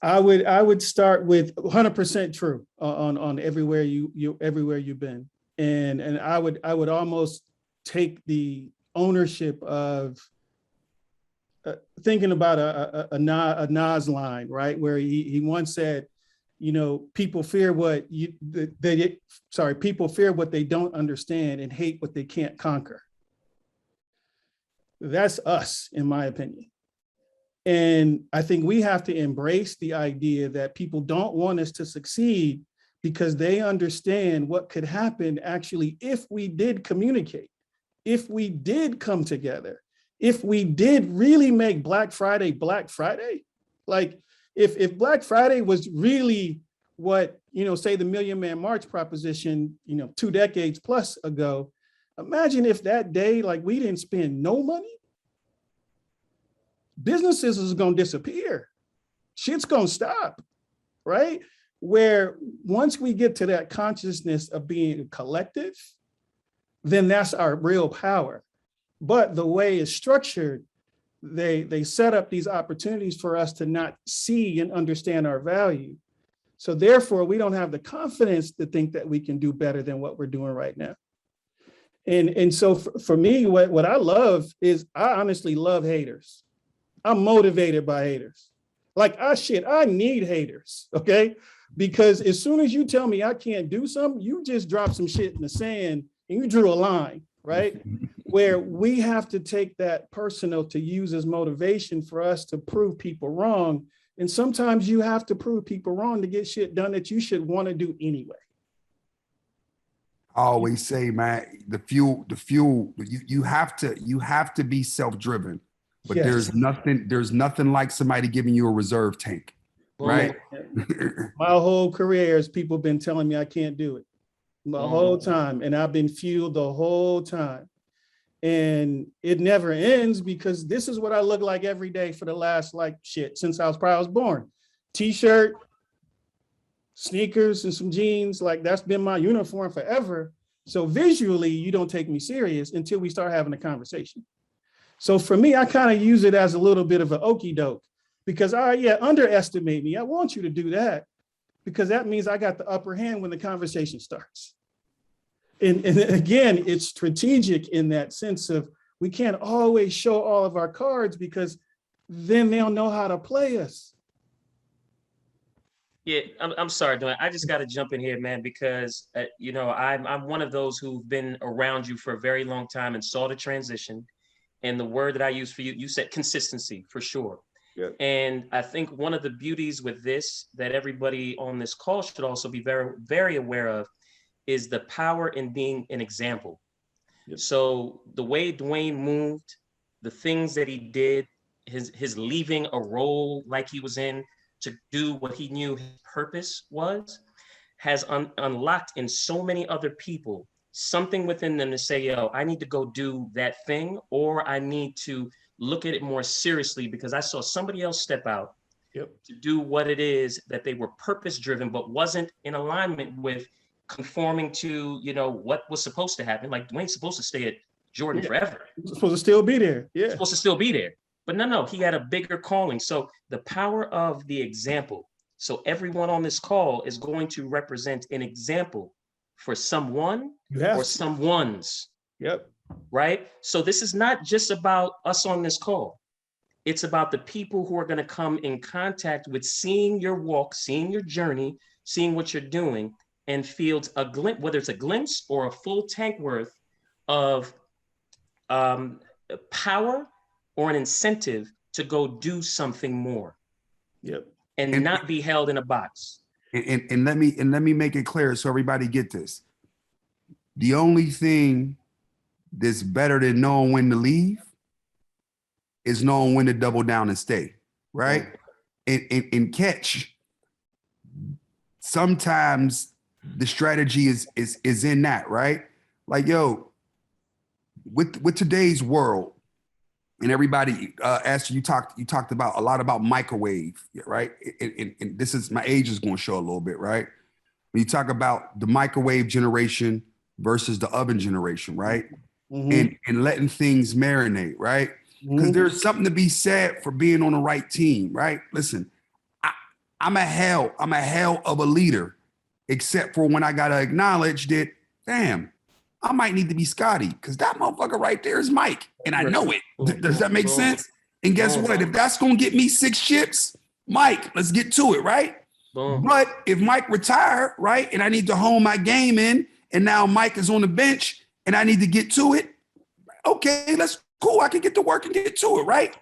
I would start with 100% true on everywhere you've been, and I would almost take the ownership of thinking about a Nas line, right, where he once said, people fear what people fear what they don't understand and hate what they can't conquer. That's us, in my opinion. And I think we have to embrace the idea that people don't want us to succeed because they understand what could happen actually if we did communicate, if we did come together, if we did really make Black Friday, like if Black Friday was really what, say the Million Man March proposition, 2 decades plus ago, imagine if that day, like, we didn't spend no money. Businesses is going to disappear. Shit's going to stop, right? Where once we get to that consciousness of being collective, then that's our real power. But the way it's structured, they set up these opportunities for us to not see and understand our value. So therefore, we don't have the confidence to think that we can do better than what we're doing right now. And so for me, what I love is I honestly love haters. I'm motivated by haters. Like, I need haters, okay? Because as soon as you tell me I can't do something, you just drop some shit in the sand and you drew a line, right? Where we have to take that personal to use as motivation for us to prove people wrong. And sometimes you have to prove people wrong to get shit done that you should want to do anyway. I always say, man, the fuel, you have to be self-driven. But yes. there's nothing like somebody giving you a reserve tank, right? My whole career is people been telling me I can't do it the whole time. And I've been fueled the whole time. And it never ends because this is what I look like every day for the last since I was born. t-shirt, sneakers, and some jeans. Like that's been my uniform forever. So visually, you don't take me serious until we start having a conversation. So for me, I kind of use it as a little bit of an okie doke because, all right, yeah, underestimate me. I want you to do that because that means I got the upper hand when the conversation starts. And again, it's strategic in that sense of we can't always show all of our cards because then they'll know how to play us. Yeah, I'm sorry, Dwayne. I just got to jump in here, man, because you know I'm one of those who've been around you for a very long time and saw the transition. And the word that I use for you, you said consistency for sure. Yep. And I think one of the beauties with this that everybody on this call should also be very, very aware of is the power in being an example. Yep. So the way Dwayne moved, the things that he did, his leaving a role like he was in to do what he knew his purpose was, has unlocked in so many other people something within them to say, yo, I need to go do that thing, or I need to look at it more seriously because I saw somebody else step out to do what it is that they were purpose driven, but wasn't in alignment with conforming to, you know, what was supposed to happen. Like Dwayne's supposed to stay at Jordan forever. It's supposed to still be there. Yeah. It's supposed to still be there. But no, he had a bigger calling. So the power of the example. So everyone on this call is going to represent an example for someone or someone's. Yep. Right? So this is not just about us on this call. It's about the people who are going to come in contact with seeing your walk, seeing your journey, seeing what you're doing, and feel a glimpse, whether it's a glimpse or a full tank worth of power or an incentive to go do something more. Yep. And not be held in a box. And let me make it clear so everybody get this. The only thing that's better than knowing when to leave is knowing when to double down and stay, right? And catch. Sometimes the strategy is in that, right? Like, yo, with today's world, and everybody asked you talked about a lot about microwave, right? And this is, my age is going to show a little bit, right? When you talk about the microwave generation versus the oven generation, right? Mm-hmm. And letting things marinate, right? Because mm-hmm. there's something to be said for being on the right team, right? Listen, I'm a hell of a leader, except for when I gotta acknowledge that, damn, I might need to be Scotty, because that motherfucker right there is Mike, and I know it. Does that make sense? And guess what? If that's gonna get me 6 chips, Mike, let's get to it, right? But if Mike retired, right, and I need to hone my game in, and now Mike is on the bench, and I need to get to it, okay, that's cool. I can get to work and get to it, right?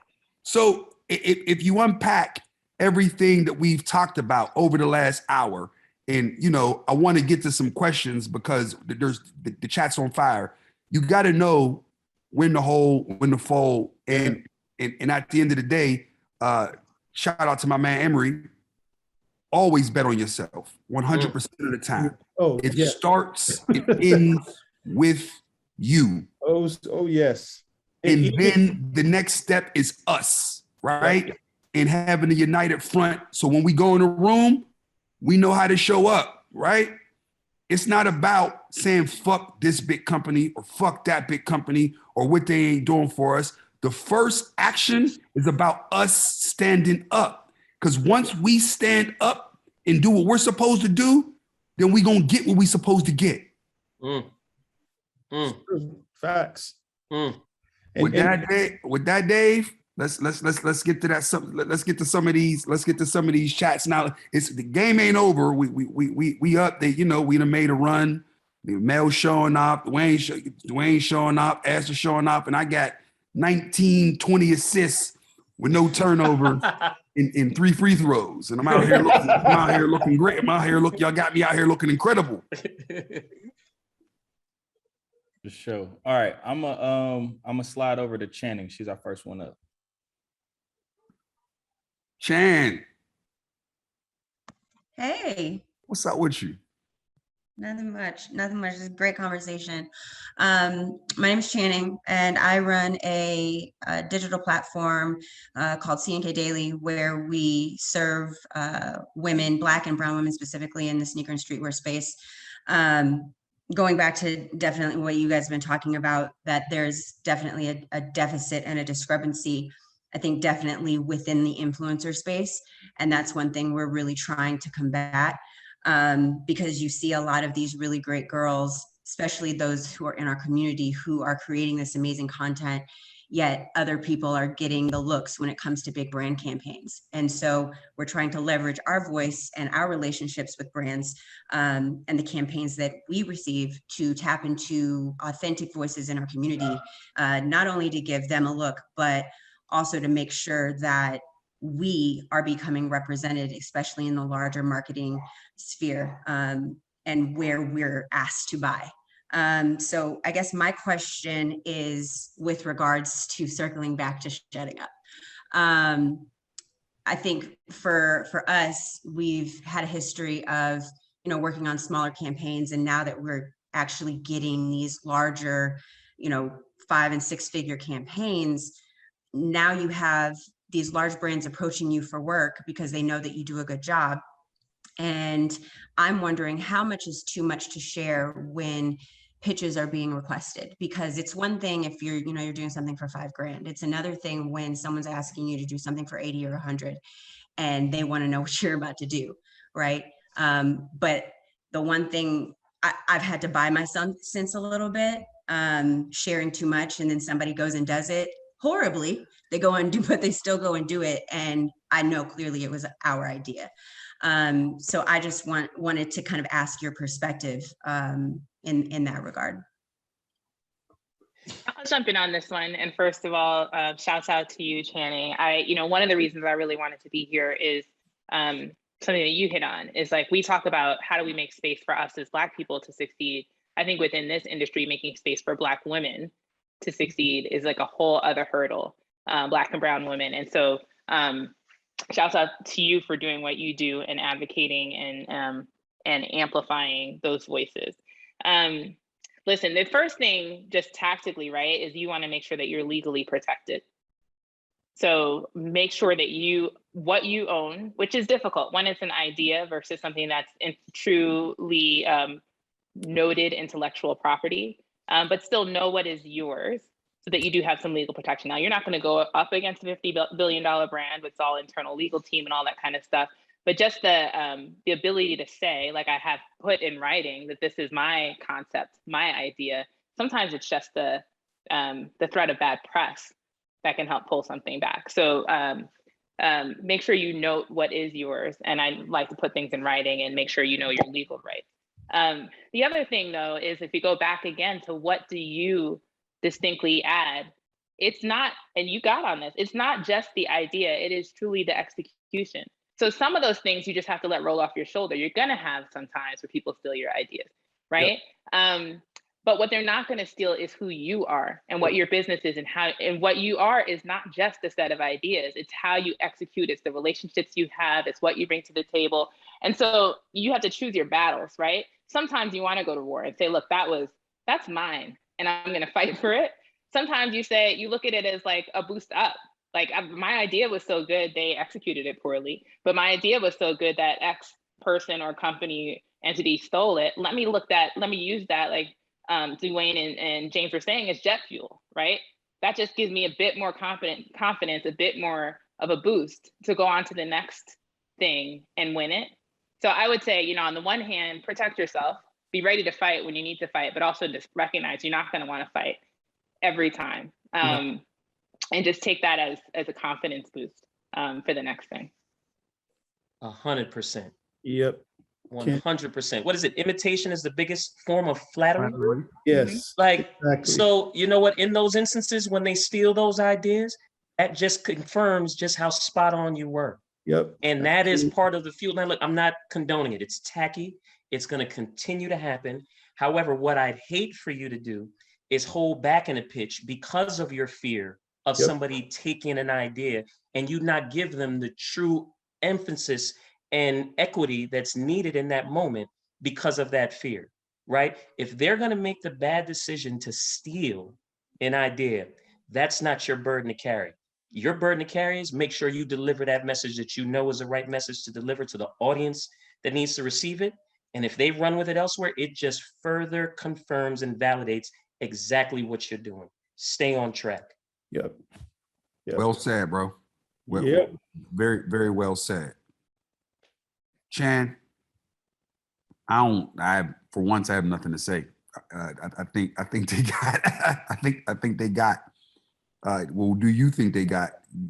So if you unpack everything that we've talked about over the last hour, and, you know, I want to get to some questions because there's the chat's on fire. You got to know when to hold, when to fold. And at the end of the day, shout out to my man, Emery. Always bet on yourself 100% of the time. It starts, it ends with you. Oh, yes. And then the next step is us, right? Yeah. And having a united front. So when we go in a room, we know how to show up, right? It's not about saying fuck this big company or fuck that big company or what they ain't doing for us. The first action is about us standing up. Because once we stand up and do what we're supposed to do, then we gonna get what we supposed to get. Facts. With that, Dave, let's get to that. Let's get to some of these chats now. It's the game ain't over. We up there. You know, we done made a run. Mel showing up, Dwayne showing up, Asher showing up, and I got 19, 20 assists with no turnover in 3 free throws. And I'm out here looking great. Y'all got me out here looking incredible. The show. All right, I'm a slide over to Channing. She's our first one up. Chan. Hey. What's up with you? Nothing much. It's a great conversation. My name is Channing, and I run a digital platform called C&K Daily, where we serve women, Black and brown women specifically, in the sneaker and streetwear space. Going back to definitely what you guys have been talking about, that there's definitely a deficit and a discrepancy, I think, definitely within the influencer space. And that's one thing we're really trying to combat. Because you see a lot of these really great girls, especially those who are in our community, who are creating this amazing content, yet other people are getting the looks when it comes to big brand campaigns. And so we're trying to leverage our voice and our relationships with brands and the campaigns that we receive to tap into authentic voices in our community, not only to give them a look, but also to make sure that we are becoming represented, especially in the larger marketing sphere, and where we're asked to buy. So I guess my question is with regards to circling back to shutting up. I think for us, we've had a history of, working on smaller campaigns. And now that we're actually getting these larger, 5 and 6 figure campaigns, now you have these large brands approaching you for work because they know that you do a good job. And I'm wondering how much is too much to share when pitches are being requested, because it's one thing if you're doing something for $5,000. It's another thing when someone's asking you to do something for 80 or 100 and they want to know what you're about to do. Right. But the one thing I've had to buy my sense a little bit, sharing too much, and then somebody goes and does it horribly. They go and do, but they still go and do it. And I know clearly it was our idea. So I just wanted to kind of ask your perspective in that regard. I'll jump in on this one. And first of all, shouts out to you, Channing. One of the reasons I really wanted to be here is something that you hit on, is like, we talk about how do we make space for us as Black people to succeed. I think within this industry, making space for Black women to succeed is like a whole other hurdle, Black and brown women. And so shouts out to you for doing what you do and advocating and amplifying those voices. Listen, the first thing, just tactically, right, is you want to make sure that you're legally protected. So make sure that what you own, which is difficult when it's an idea versus something that's truly noted intellectual property, but still know what is yours so that you do have some legal protection. Now, you're not going to go up against a $50 billion brand with all internal legal team and all that kind of stuff. But just the ability to say, like I have put in writing, that this is my concept, my idea. Sometimes it's just the threat of bad press that can help pull something back. So make sure you note what is yours. And I like to put things in writing and make sure you know your legal rights. The other thing, though, is if you go back again to what do you distinctly add, it's not, and you got on this, it's not just the idea, it is truly the execution. So some of those things you just have to let roll off your shoulder. You're gonna have sometimes where people steal your ideas, right? Yep. But what they're not gonna steal is who you are and what your business is, and what you are is not just a set of ideas, it's how you execute, it's the relationships you have, it's what you bring to the table. And so you have to choose your battles, right? Sometimes you wanna go to war and say, look, that's mine and I'm gonna fight for it. Sometimes you look at it as like a boost up. Like my idea was so good, they executed it poorly, but my idea was so good that X person or company entity stole it. Let me use that, like Dwayne and James were saying, is jet fuel, right? That just gives me a bit more confidence, a bit more of a boost to go on to the next thing and win it. So I would say, on the one hand, protect yourself, be ready to fight when you need to fight, but also just recognize you're not going to want to fight every time. And just take that as a confidence boost for the next thing. 100%. Yep. 100%. What is it? Imitation is the biggest form of flattery. Yes. Like, exactly. So you know what? In those instances, when they steal those ideas, that just confirms just how spot on you were. Yep. And that is part of the fuel. Now, look, I'm not condoning it. It's tacky. It's going to continue to happen. However, what I'd hate for you to do is hold back in a pitch because of your fear of somebody taking an idea and you not give them the true emphasis and equity that's needed in that moment because of that fear, right? If they're going to make the bad decision to steal an idea, that's not your burden to carry. Your burden to carry is make sure you deliver that message that you know is the right message to deliver to the audience that needs to receive it. And if they run with it elsewhere, it just further confirms and validates exactly what you're doing. Stay on track. Yep. Well said, bro. Well, Yep. very, very well said. Chan, for once I have nothing to say. I think they got. I think they got. Well, do you think they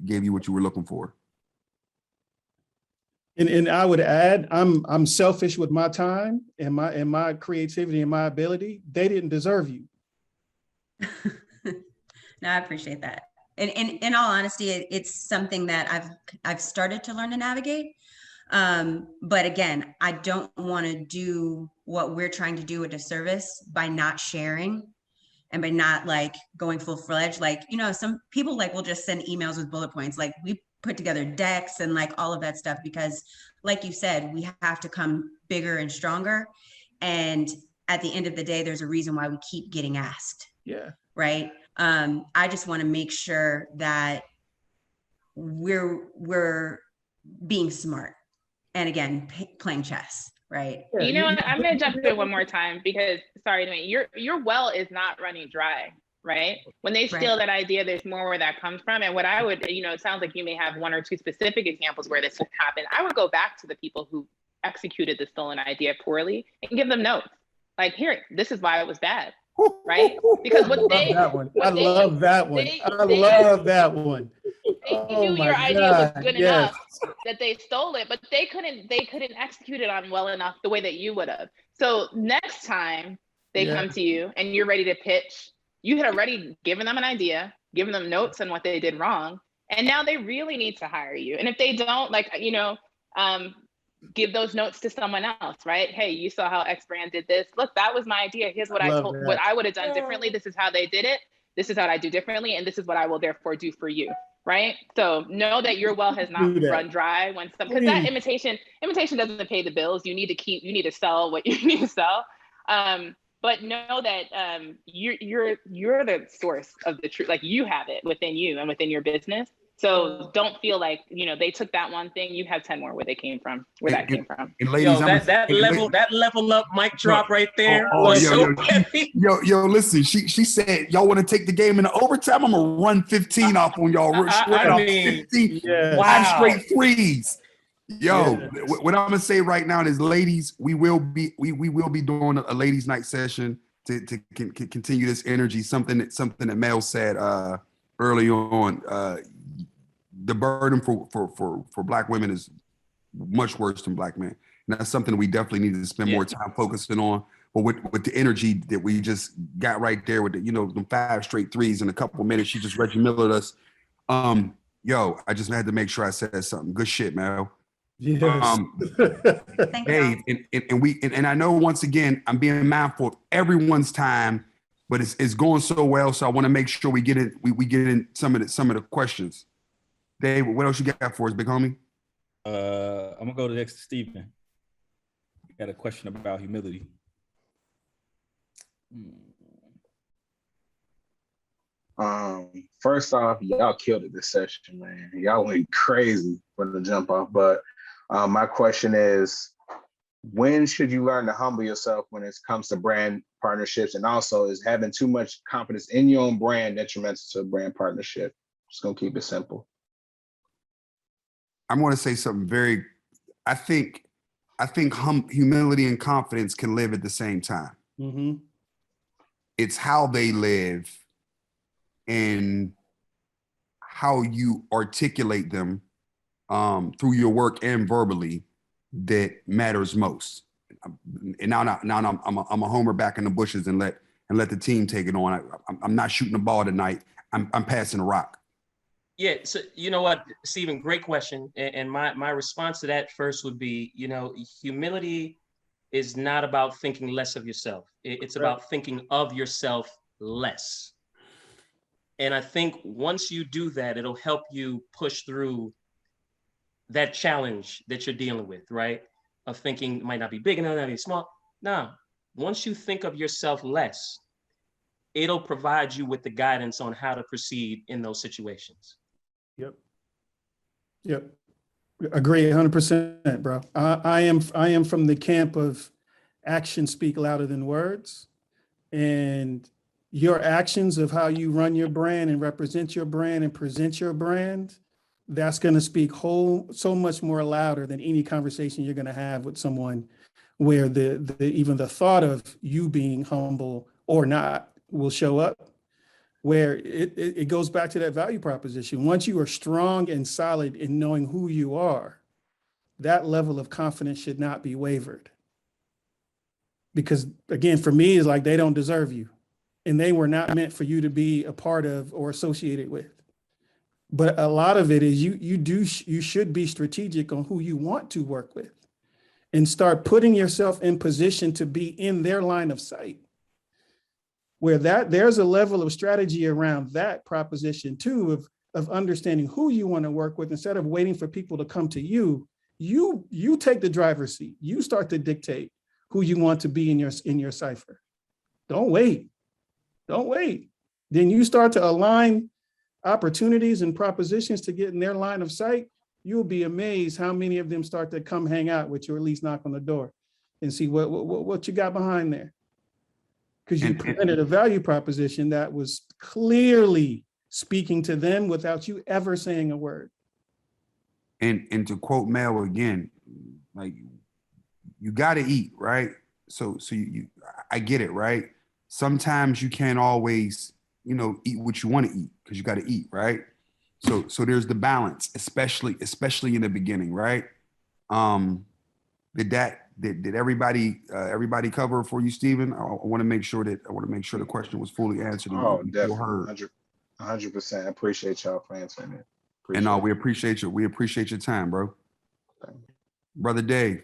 gave you what you were looking for? And I would add, I'm selfish with my time and my creativity and my ability. They didn't deserve you. No, I appreciate that. And in all honesty, it's something that I've started to learn to navigate. But again, I don't want to do what we're trying to do a disservice by not sharing and by not like going full-fledged. Like, you know, some people like will just send emails with bullet points. Like we put together decks and like all of that stuff, because like you said, we have to come bigger and stronger. And at the end of the day, there's a reason why we keep getting asked. Yeah. Right. I just want to make sure that we're being smart. And again, playing chess, right? You know what? I'm gonna jump in one more time because sorry, Dwayne, your well is not running dry, right? When they steal that idea, there's more where that comes from. And what I would, you know, it sounds like you may have one or two specific examples where this has happened. I would go back to the people who executed the stolen idea poorly and give them notes. Like, here, this is why it was bad, right? Because what they I love that one. They knew your idea was good enough that they stole it, but they couldn't execute it on well enough the way that you would have. So next time they come to you and you're ready to pitch, you had already given them an idea, given them notes on what they did wrong, and now they really need to hire you. And if they don't, like, you know, give those notes to someone else, right? Hey, you saw how X brand did this. Look, that was my idea. Here's what what I would have done differently. This is how they did it. This is how I do differently, and this is what I will therefore do for you. Right. So know that your well has not run dry when because that imitation doesn't pay the bills. You need to sell what you need to sell. But know that you're the source of the truth. Like, you have it within you and within your business. So don't feel like, you know, they took that one thing. You have 10 more where that came from. And ladies, that level up mic drop right there. Yo, listen, she said, y'all want to take the game into overtime? I'm gonna run 15 off on y'all. I mean, 15, wow. Straight threes. Yo, what I'm gonna say right now is, ladies, we will be doing a ladies' night session to continue this energy. Something that Mel said early on. The burden for Black women is much worse than Black men. And that's something we definitely need to spend more time focusing on. But with the energy that we just got right there with the, you know, them 5 straight threes in a couple of minutes, she just Reggie Millered us. Yo, I just had to make sure I said something. Good shit, Mel. Yes. Dave, and I know, once again, I'm being mindful of everyone's time, but it's going so well. So I want to make sure we get in some of the questions. Dave, what else you got for us, big homie? I'm gonna go to next to Stephen. Got a question about humility. First off, y'all killed it this session, man. Y'all went crazy for the jump off. But my question is, when should you learn to humble yourself when it comes to brand partnerships? And also, is having too much confidence in your own brand detrimental to a brand partnership? Just gonna keep it simple. I'm going to say something I think humility and confidence can live at the same time. Mm-hmm. It's how they live and how you articulate them through your work and verbally that matters most. And now I'm a homer back in the bushes and let the team take it on. I'm not shooting the ball tonight. I'm passing the rock. Yeah, so you know what, Stephen, great question. And my response to that first would be, you know, humility is not about thinking less of yourself. It's about thinking of yourself less. And I think once you do that, it'll help you push through that challenge that you're dealing with, right? Of thinking it might not be big enough, not be small. Now, once you think of yourself less, it'll provide you with the guidance on how to proceed in those situations. Yep. Yep. Agree 100%, bro. I am from the camp of actions speak louder than words. And your actions of how you run your brand and represent your brand and present your brand, that's going to speak so much more louder than any conversation you're going to have with someone where even the thought of you being humble or not will show up, where it goes back to that value proposition. Once you are strong and solid in knowing who you are, that level of confidence should not be wavered. Because again, for me, it's like they don't deserve you and they were not meant for you to be a part of or associated with. But a lot of it is you should be strategic on who you want to work with and start putting yourself in position to be in their line of sight. Where there's a level of strategy around that proposition too, of understanding who you want to work with instead of waiting for people to come to you. You take the driver's seat. You start to dictate who you want to be in your cipher. Don't wait. Don't wait. Then you start to align opportunities and propositions to get in their line of sight. You'll be amazed how many of them start to come hang out with you, or at least knock on the door and see what you got behind there. Because you presented a value proposition that was clearly speaking to them without you ever saying a word. And to quote Mel again, like, you got to eat, right? So I get it, right? Sometimes you can't always, eat what you want to eat because you got to eat, right? So there's the balance, especially in the beginning, right? Did everybody cover for you, Stephen? I want to make sure the question was fully answered. Oh, definitely, 100%. I appreciate y'all for answering it. We appreciate you. We appreciate your time, bro. Brother Dave.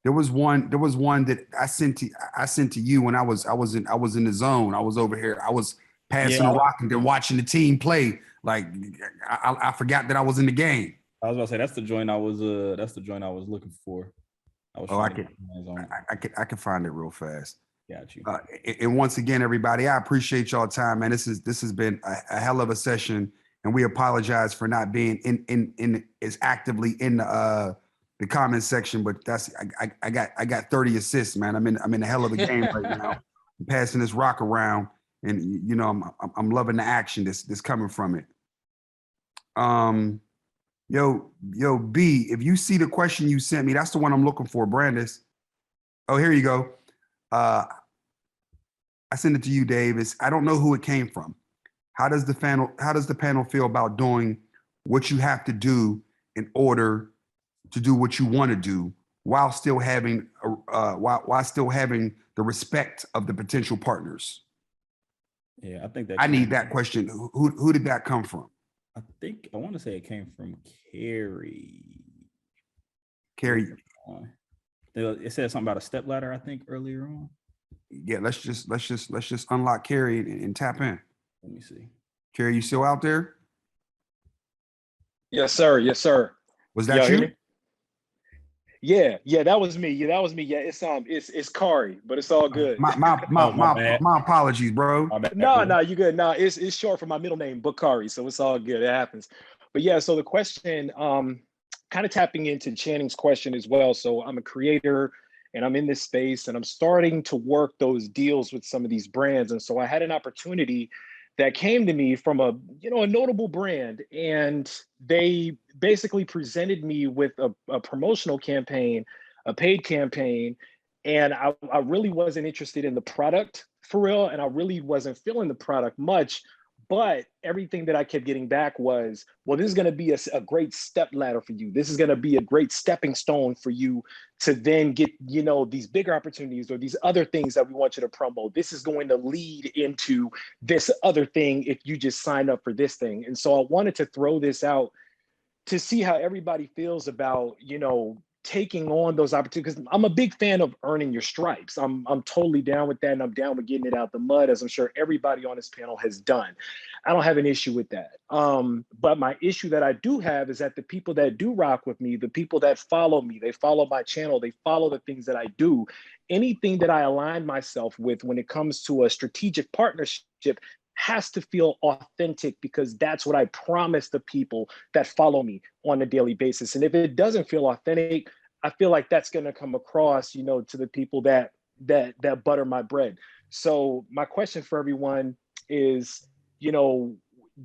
There was one that I sent to you when I was in the zone. I was over here. I was passing a rock and then watching the team play. Like I forgot that I was in the game. I was about to say that's the joint I was looking for. I can find it real fast. Got you. And once again, everybody, I appreciate y'all time, man. This has been a hell of a session, and we apologize for not being in as actively in the comment section, but I got 30 assists, man. I'm in a hell of a game right now. I'm passing this rock around, and I'm loving the action that's coming from it. Yo, B, if you see the question you sent me, that's the one I'm looking for, Brandis. Oh, here you go. I sent it to you, Dave. I don't know who it came from. How does the panel feel about doing what you have to do in order to do what you want to do while still having the respect of the potential partners? Yeah, I think that I need that question. Who did that come from? I want to say it came from Carrie. It said something about a stepladder, I think, earlier on. Yeah, let's just unlock Carrie and tap in. Let me see. Carrie, you still out there? Yes, sir. Yes, sir. Was that you? Yeah, that was me. Yeah, it's Kari, but it's all good. My apologies, bro. No, you good. No, it's short for my middle name, Bakari, so it's all good. It happens. But yeah, so the question, kind of tapping into Channing's question as well. So I'm a creator and I'm in this space and I'm starting to work those deals with some of these brands. And so I had an opportunity that came to me from a notable brand, and they basically presented me with a promotional campaign, a paid campaign, and I really wasn't interested in the product for real, and I really wasn't feeling the product much, but everything that I kept getting back was, well, this is going to be a great step ladder for you. This is going to be a great stepping stone for you to then get, these bigger opportunities or these other things that we want you to promote. This is going to lead into this other thing if you just sign up for this thing. And so I wanted to throw this out to see how everybody feels about, taking on those opportunities, because I'm a big fan of earning your stripes. I'm totally down with that, and I'm down with getting it out the mud, as I'm sure everybody on this panel has done. I don't have an issue with that. But my issue that I do have is that the people that do rock with me, the people that follow me, they follow my channel, they follow the things that I do, anything that I align myself with when it comes to a strategic partnership has to feel authentic, because that's what I promise the people that follow me on a daily basis. And if it doesn't feel authentic, I feel like that's going to come across, you know, to the people that butter my bread. So my question for everyone is, you know,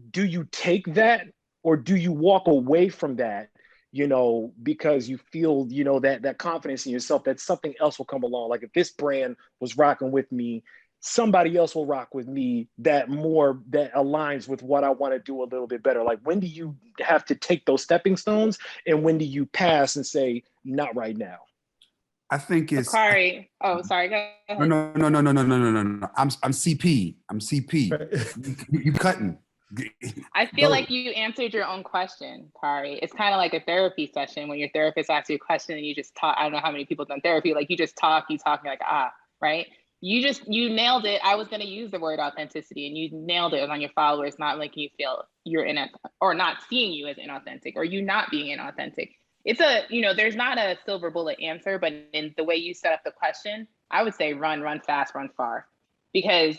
do you take that, or do you walk away from that, you know, because you feel, you know, that confidence in yourself that something else will come along? Like if this brand was rocking with me, somebody else will rock with me that aligns with what I want to do a little bit better. Like, when do you have to take those stepping stones, and when do you pass and say, not right now? I think it's Bakari. Oh, sorry. Go ahead. no. I'm CP. I'm CP. You cutting. I feel Go. like you answered your own question, Kari. It's kind of like a therapy session when your therapist asks you a question and you just talk. I don't know how many people have done therapy. Like you talk, you're like, right? You nailed it. I was going to use the word authenticity, and you nailed it on your followers, not making you feel you're or not seeing you as inauthentic, or you not being inauthentic. It's there's not a silver bullet answer, but in the way you set up the question, I would say run fast, run far, because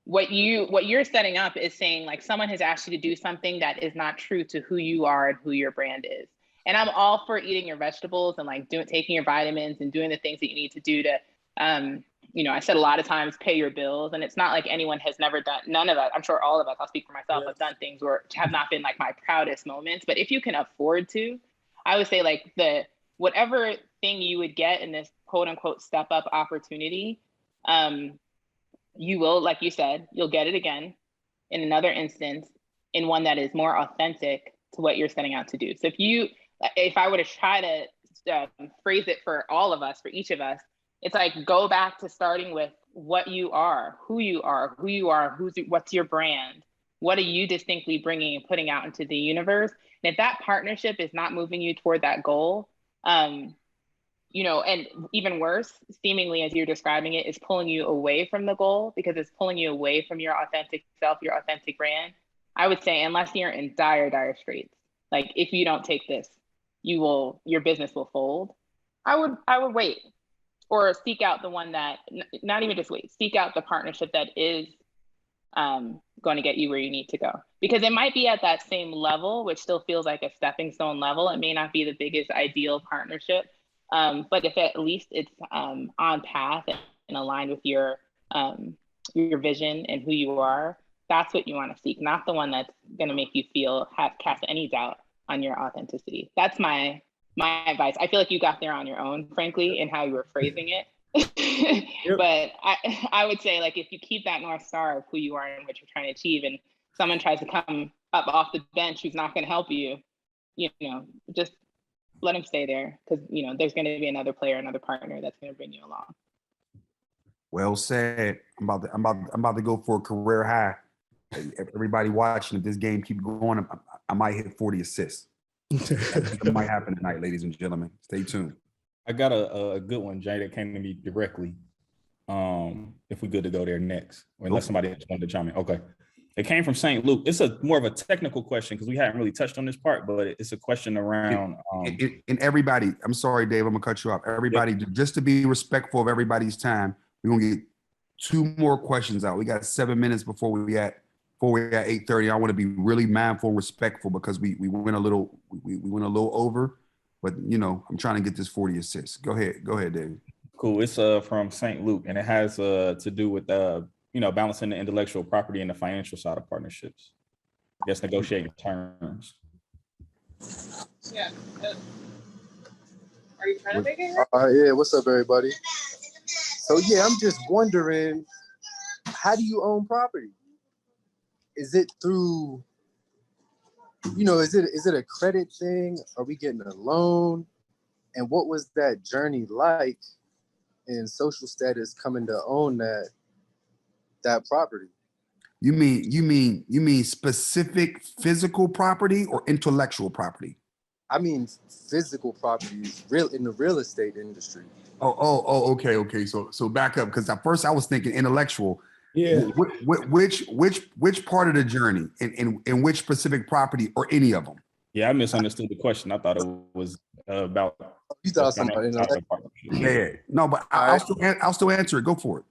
what you're setting up is saying, like, someone has asked you to do something that is not true to who you are and who your brand is. And I'm all for eating your vegetables and like taking your vitamins and doing the things that you need to do to, I said a lot of times, pay your bills. And it's not like anyone has never done, none of us, I'm sure all of us, I'll speak for myself, have done things where have not been like my proudest moments. But if you can afford to, I would say like whatever thing you would get in this quote unquote step up opportunity, you will, like you said, you'll get it again in another instance, in one that is more authentic to what you're setting out to do. So if I were to try to phrase it for all of us, for each of us, it's like, go back to starting with what you are, what's your brand, what are you distinctly bringing and putting out into the universe. And if that partnership is not moving you toward that goal, and even worse, seemingly as you're describing it, is pulling you away from the goal, because it's pulling you away from your authentic self, your authentic brand, I would say, unless you're in dire straits, like if you don't take this, your business will fold. I would wait, or seek out the one that, not even just wait, seek out the partnership that is going to get you where you need to go. Because it might be at that same level, which still feels like a stepping stone level. It may not be the biggest ideal partnership, but if at least it's on path and aligned with your vision and who you are, that's what you want to seek, not the one that's going to make you cast any doubt on your authenticity. That's my advice. I feel like you got there on your own, frankly, in how you were phrasing it. Yep. But I would say, like, if you keep that North Star of who you are and what you're trying to achieve, and someone tries to come up off the bench who's not going to help you, just let him stay there, because there's going to be another player, another partner that's going to bring you along. Well said. I'm about to go for a career high. Everybody watching, if this game keeps going, I might hit 40 assists. That might happen tonight, ladies and gentlemen. Stay tuned. I got a good one, Jay, that came to me directly. If we're good to go there next, or unless somebody else wanted to chime in. Okay. It came from St. Luke. It's more of a technical question, because we haven't really touched on this part, but it's a question around. And everybody, I'm sorry, Dave, I'm gonna cut you off. Everybody, just to be respectful of everybody's time, we're gonna get 2 more questions out. We got 7 minutes before we're at 8:30. I want to be really mindful and respectful, because we went a little over, but I'm trying to get this 40 assists. Go ahead, David. Cool. It's from St. Luke, and it has to do with balancing the intellectual property and the financial side of partnerships. I guess negotiating terms. Yeah. Are you trying to make it? Yeah. What's up, everybody? So yeah, I'm just wondering, how do you own property? Is it through, is it a credit thing? Are we getting a loan? And what was that journey like in social status coming to own that property? You mean specific physical property or intellectual property? I mean physical properties, in the real estate industry. Okay. So back up, because at first I was thinking intellectual. Yeah. Which part of the journey, in which specific property, or any of them? Yeah, I misunderstood the question. I thought it was about You thought what's somebody outside the partnership. Yeah, no, but All I'll still answer it. Go for it.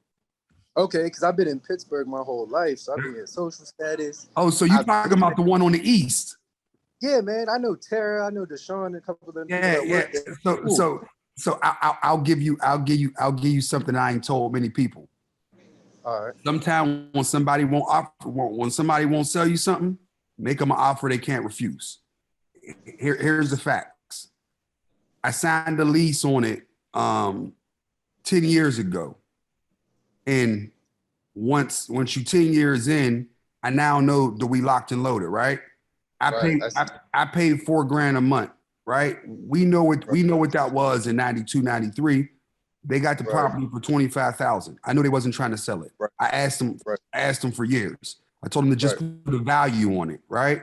Okay, because I've been in Pittsburgh my whole life, so I've been in social status. Oh, so you're talking about the one on the east? Yeah, man. I know Tara. I know Deshaun. And a couple of them. Yeah. So I'll give you something I ain't told many people. All right. Sometimes when somebody won't sell you something, make them an offer they can't refuse. Here's the facts. I signed a lease on it 10 years ago. And once you 10 years in, I now know that we locked and loaded, right? I paid $4,000 a month, right? We know what that was in 92, 93. They got the property for $25,000. I know they wasn't trying to sell it. I asked them for years. I told them to just put a value on it, right?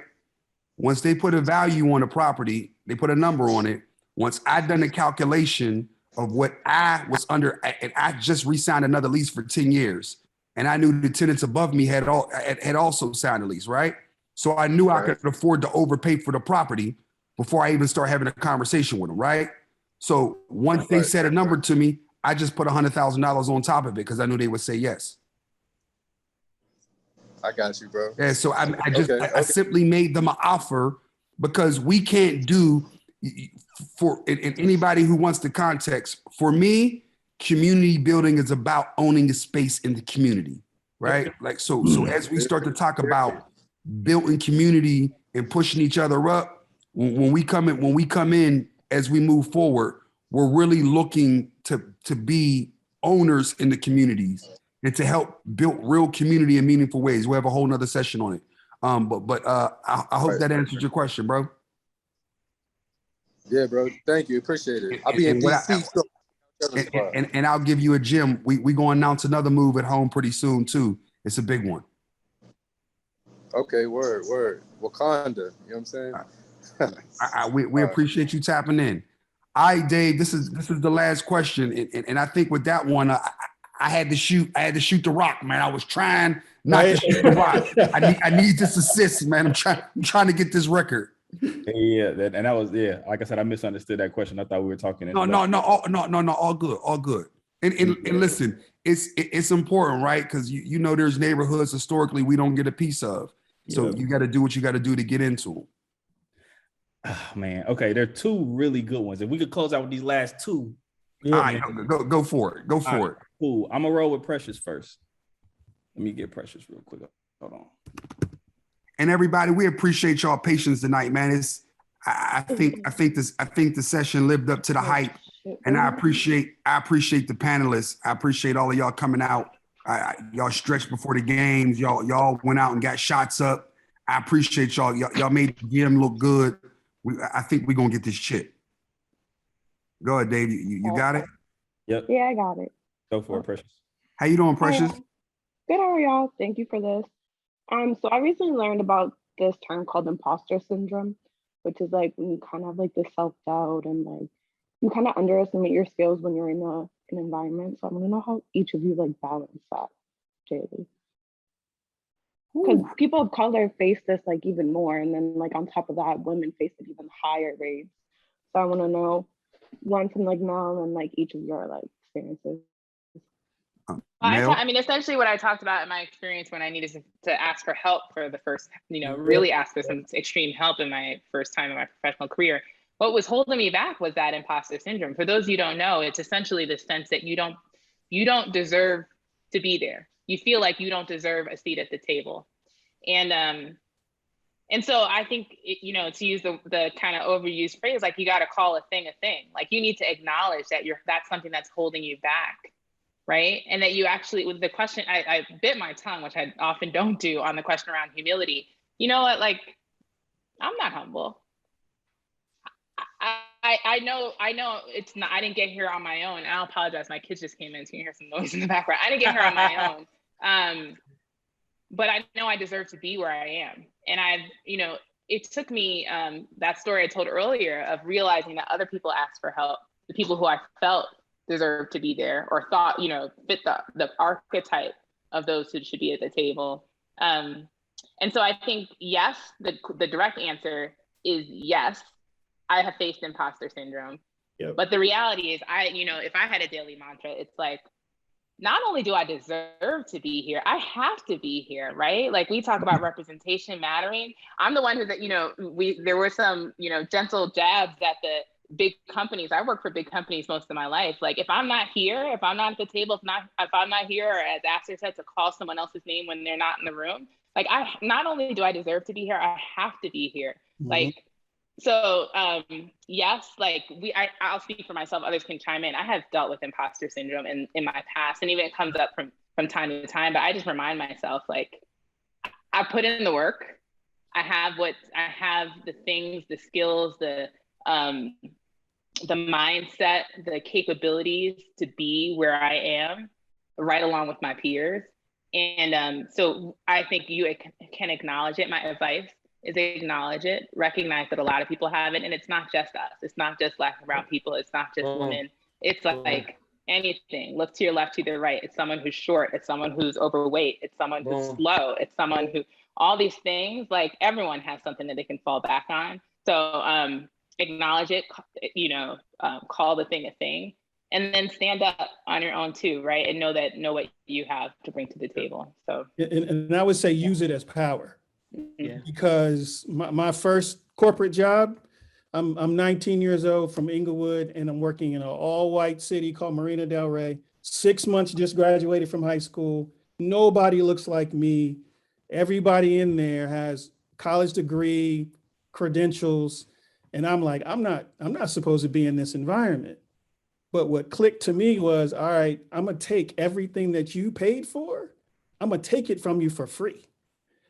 Once they put a value on the property, they put a number on it. Once I done the calculation of what I was under, and I just re-signed another lease for 10 years, and I knew the tenants above me had also signed a lease, right? So I knew I could afford to overpay for the property before I even start having a conversation with them, right? So once they said a number to me, I just put $100,000 on top of it because I knew they would say yes. I got you, bro. Yeah, so I simply made them an offer because we can't do, for anybody who wants the context, for me, community building is about owning a space in the community, right? Like, so as we start to talk about building community and pushing each other up, when we come in as we move forward, we're really looking to be owners in the communities and to help build real community in meaningful ways. We have a whole nother session on it. I hope that answered your question, bro. Yeah, bro. Thank you. Appreciate it. I'll be in DC. And I'll give you a gem. We going to announce another move at home pretty soon too. It's a big one. Okay, word. Wakanda. You know what I'm saying? We appreciate you tapping in. All right, Dave, this is the last question. And I think with that one, I had to shoot the rock, man. I was trying not to shoot the rock. I need this assist, man. I'm trying to get this record. Yeah, and that was, like I said, I misunderstood that question. I thought we were talking. No, all good. And listen, it's important, right? Because you know there's neighborhoods historically we don't get a piece of. So you got to do what you got to do to get into them. Oh, man. Okay, there are two really good ones. If we could close out with these last two. All right, go for it. Go for it. Cool. I'm gonna roll with Precious first. Let me get Precious real quick. Hold on. And everybody, we appreciate y'all patience tonight, man. I think the session lived up to the hype, and I appreciate the panelists. I appreciate all of y'all coming out. Y'all stretched before the games. Y'all went out and got shots up. I appreciate y'all. Y'all made the game look good. I think we're gonna get this shit. Go ahead, Dave. You got it? Yep. Yeah, I got it. Go for it, Precious. How you doing, Precious? Good, how are y'all? Thank you for this. So I recently learned about this term called Imposter Syndrome, which is like when you kind of have like this self-doubt and like you kind of underestimate your skills when you're in an environment. So I want to know how each of you like balance that daily. Because people of color face this like even more, and then like on top of that, women face it even higher rates. So I want to know one from like Mel and like each of your like experiences. I mean, essentially what I talked about in my experience when I needed to ask for help for the first, really ask for some extreme help in my first time in my professional career. What was holding me back was that imposter syndrome. For those of you who don't know, it's essentially the sense that you don't deserve to be there. You feel like you don't deserve a seat at the table. And so I think, to use the kind of overused phrase, like you got to call a thing. Like you need to acknowledge that that's something that's holding you back. Right. And that you actually, with the question, I bit my tongue, which I often don't do on the question around humility. You know what? Like, I'm not humble. I know it's not, I didn't get here on my own. I'll apologize. My kids just came in, so you can hear some noise in the background. I didn't get here on my own. But I know I deserve to be where I am. And it took me, that story I told earlier of realizing that other people asked for help, the people who I felt deserved to be there or thought, fit the archetype of those who should be at the table. And so I think, yes, the direct answer is yes, I have faced imposter syndrome. Yep. But the reality is, if I had a daily mantra, it's like, not only do I deserve to be here, I have to be here, right? Like, we talk about representation mattering. I'm the one who, there were some, gentle jabs at the big companies. I worked for big companies most of my life. Like, if I'm not here, if I'm not at the table, if I'm not here, or as Aster said, to call someone else's name when they're not in the room, like, not only do I deserve to be here, I have to be here. Mhm. Like, so yes, like I'll speak for myself, others can chime in. I have dealt with imposter syndrome in my past, and even it comes up from time to time, but I just remind myself, like, I put in the work. I have the things, the skills, the mindset, the capabilities to be where I am, right along with my peers. And so I think you can acknowledge it. My advice is acknowledge it, recognize that a lot of people have it, and it's not just us. It's not just Black and brown people. It's not just women. It's like anything. Look to your left, to the right. It's someone who's short. It's someone who's overweight. It's someone who's slow. It's someone who, all these things, like, everyone has something that they can fall back on. So acknowledge it, call the thing a thing, and then stand up on your own too, right? And know what you have to bring to the table. So, and I would say use it as power. Yeah. Because my first corporate job, I'm 19 years old, from Inglewood, and I'm working in an all-white city called Marina Del Rey. 6 months, just graduated from high school. Nobody looks like me. Everybody in there has college degree, credentials, and I'm like, I'm not supposed to be in this environment. But what clicked to me was, all right, I'm gonna take everything that you paid for, I'm gonna take it from you for free.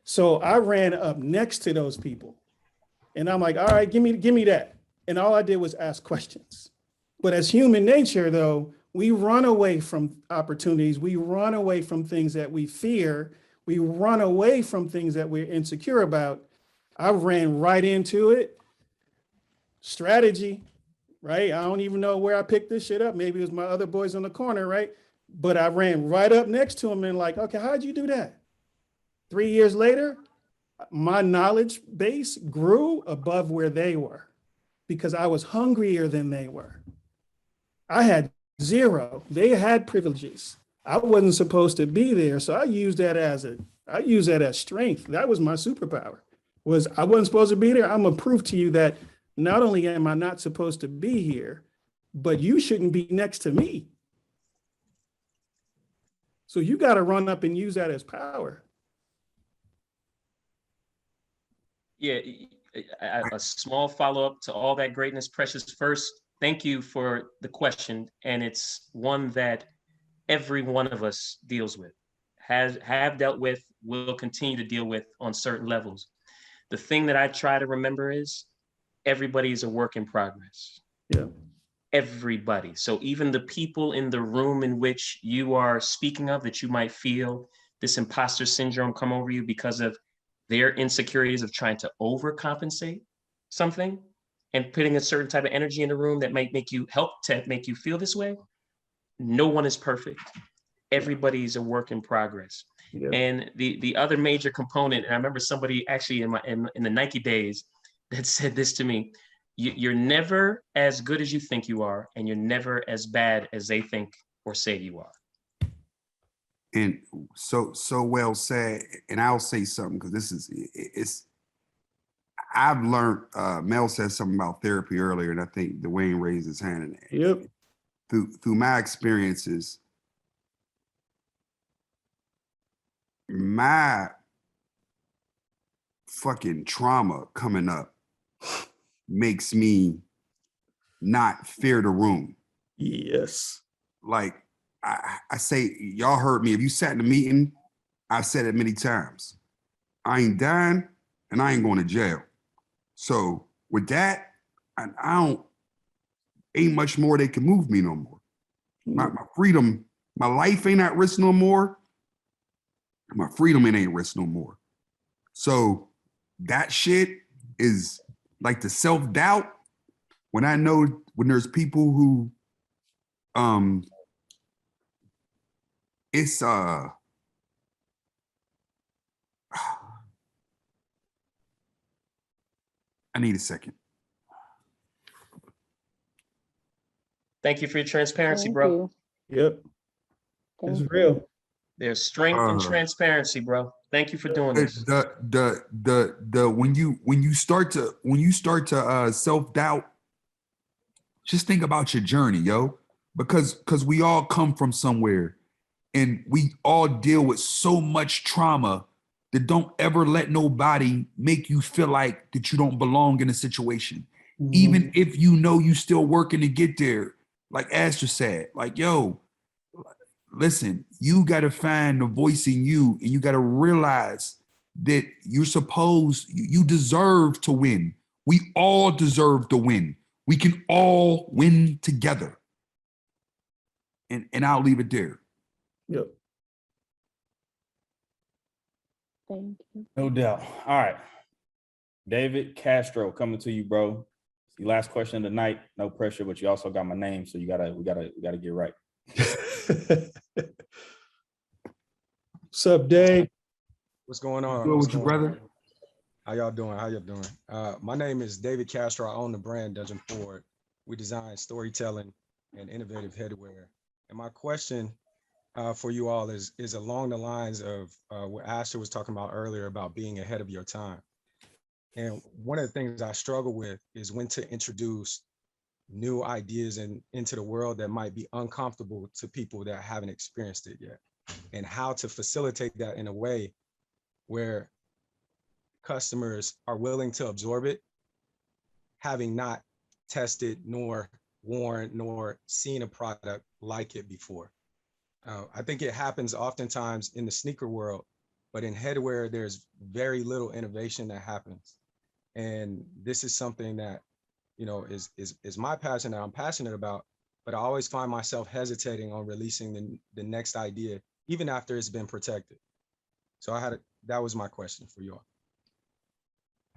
So I ran up next to those people, and I'm like, all right, give me that. And all I did was ask questions. But as human nature, though, we run away from opportunities. We run away from things that we fear. We run away from things that we're insecure about. I ran right into it. Strategy, right? I don't even know where I picked this shit up. Maybe it was my other boys on the corner, right? But I ran right up next to him and like, okay, how'd you do that? 3 years later, my knowledge base grew above where they were because I was hungrier than they were. I had zero. They had privileges. I wasn't supposed to be there. So I used that as strength. That was my superpower. Was I wasn't supposed to be there. I'm gonna prove to you that not only am I not supposed to be here, but you shouldn't be next to me. So you got to run up and use that as power. Yeah, a small follow-up to all that greatness. Precious, first, thank you for the question. And it's one that every one of us deals with, have dealt with, will continue to deal with on certain levels. The thing that I try to remember is everybody is a work in progress. Yeah. Everybody. So even the people in the room in which you are speaking of, that you might feel this imposter syndrome come over you because of their insecurities of trying to overcompensate something and putting a certain type of energy in the room that might help to make you feel this way. No one is perfect. Everybody's a work in progress. Yeah. And the other major component, and I remember somebody actually in the Nike days that said this to me: you're never as good as you think you are, and you're never as bad as they think or say you are. And so well said. And I'll say something, because I've learned, Mel said something about therapy earlier, and I think Dwayne raised his hand. Yep. Through my experiences, my fucking trauma coming up makes me not fear the room. Yes. Like I say, y'all heard me. If you sat in a meeting, I've said it many times. I ain't dying and I ain't going to jail. So with that, ain't much more they can move me no more. My freedom, my life ain't at risk no more. My freedom ain't risk no more. So that shit is like the self-doubt. When I know when there's people who, it's I need a second. Thank you for your transparency, Thank bro. you. Yep, Thank it's you. real. There's strength and transparency, bro. Thank you for doing this. When you start to self-doubt, just think about your journey, yo. Because we all come from somewhere and we all deal with so much trauma that don't ever let nobody make you feel like that you don't belong in a situation. Mhm. Even if you know you still working to get there, like Astor said, like, yo, listen, you got to find the voice in you and you got to realize that you deserve to win. We all deserve to win. We can all win together. And I'll leave it there. Yep. Thank you. No doubt. All right. David Castro coming to you, bro. The last question of the night. No pressure, but you also got my name, so we gotta get right. What's up, Dave? What's going on? Good What's with you, going on? brother? How y'all doing? My name is David Castro. I own the brand Dungeon Forward. We design storytelling and innovative headwear. And my question for you all is along the lines of what Astor was talking about earlier about being ahead of your time. And one of the things I struggle with is when to introduce new ideas into the world that might be uncomfortable to people that haven't experienced it yet, and how to facilitate that in a way where customers are willing to absorb it, having not tested nor worn nor seen a product like it before. I think it happens oftentimes in the sneaker world, but in headwear, there's very little innovation that happens. And this is something that, you know, is my passion that I'm passionate about, but I always find myself hesitating on releasing the next idea, even after it's been protected. So that was my question for you all.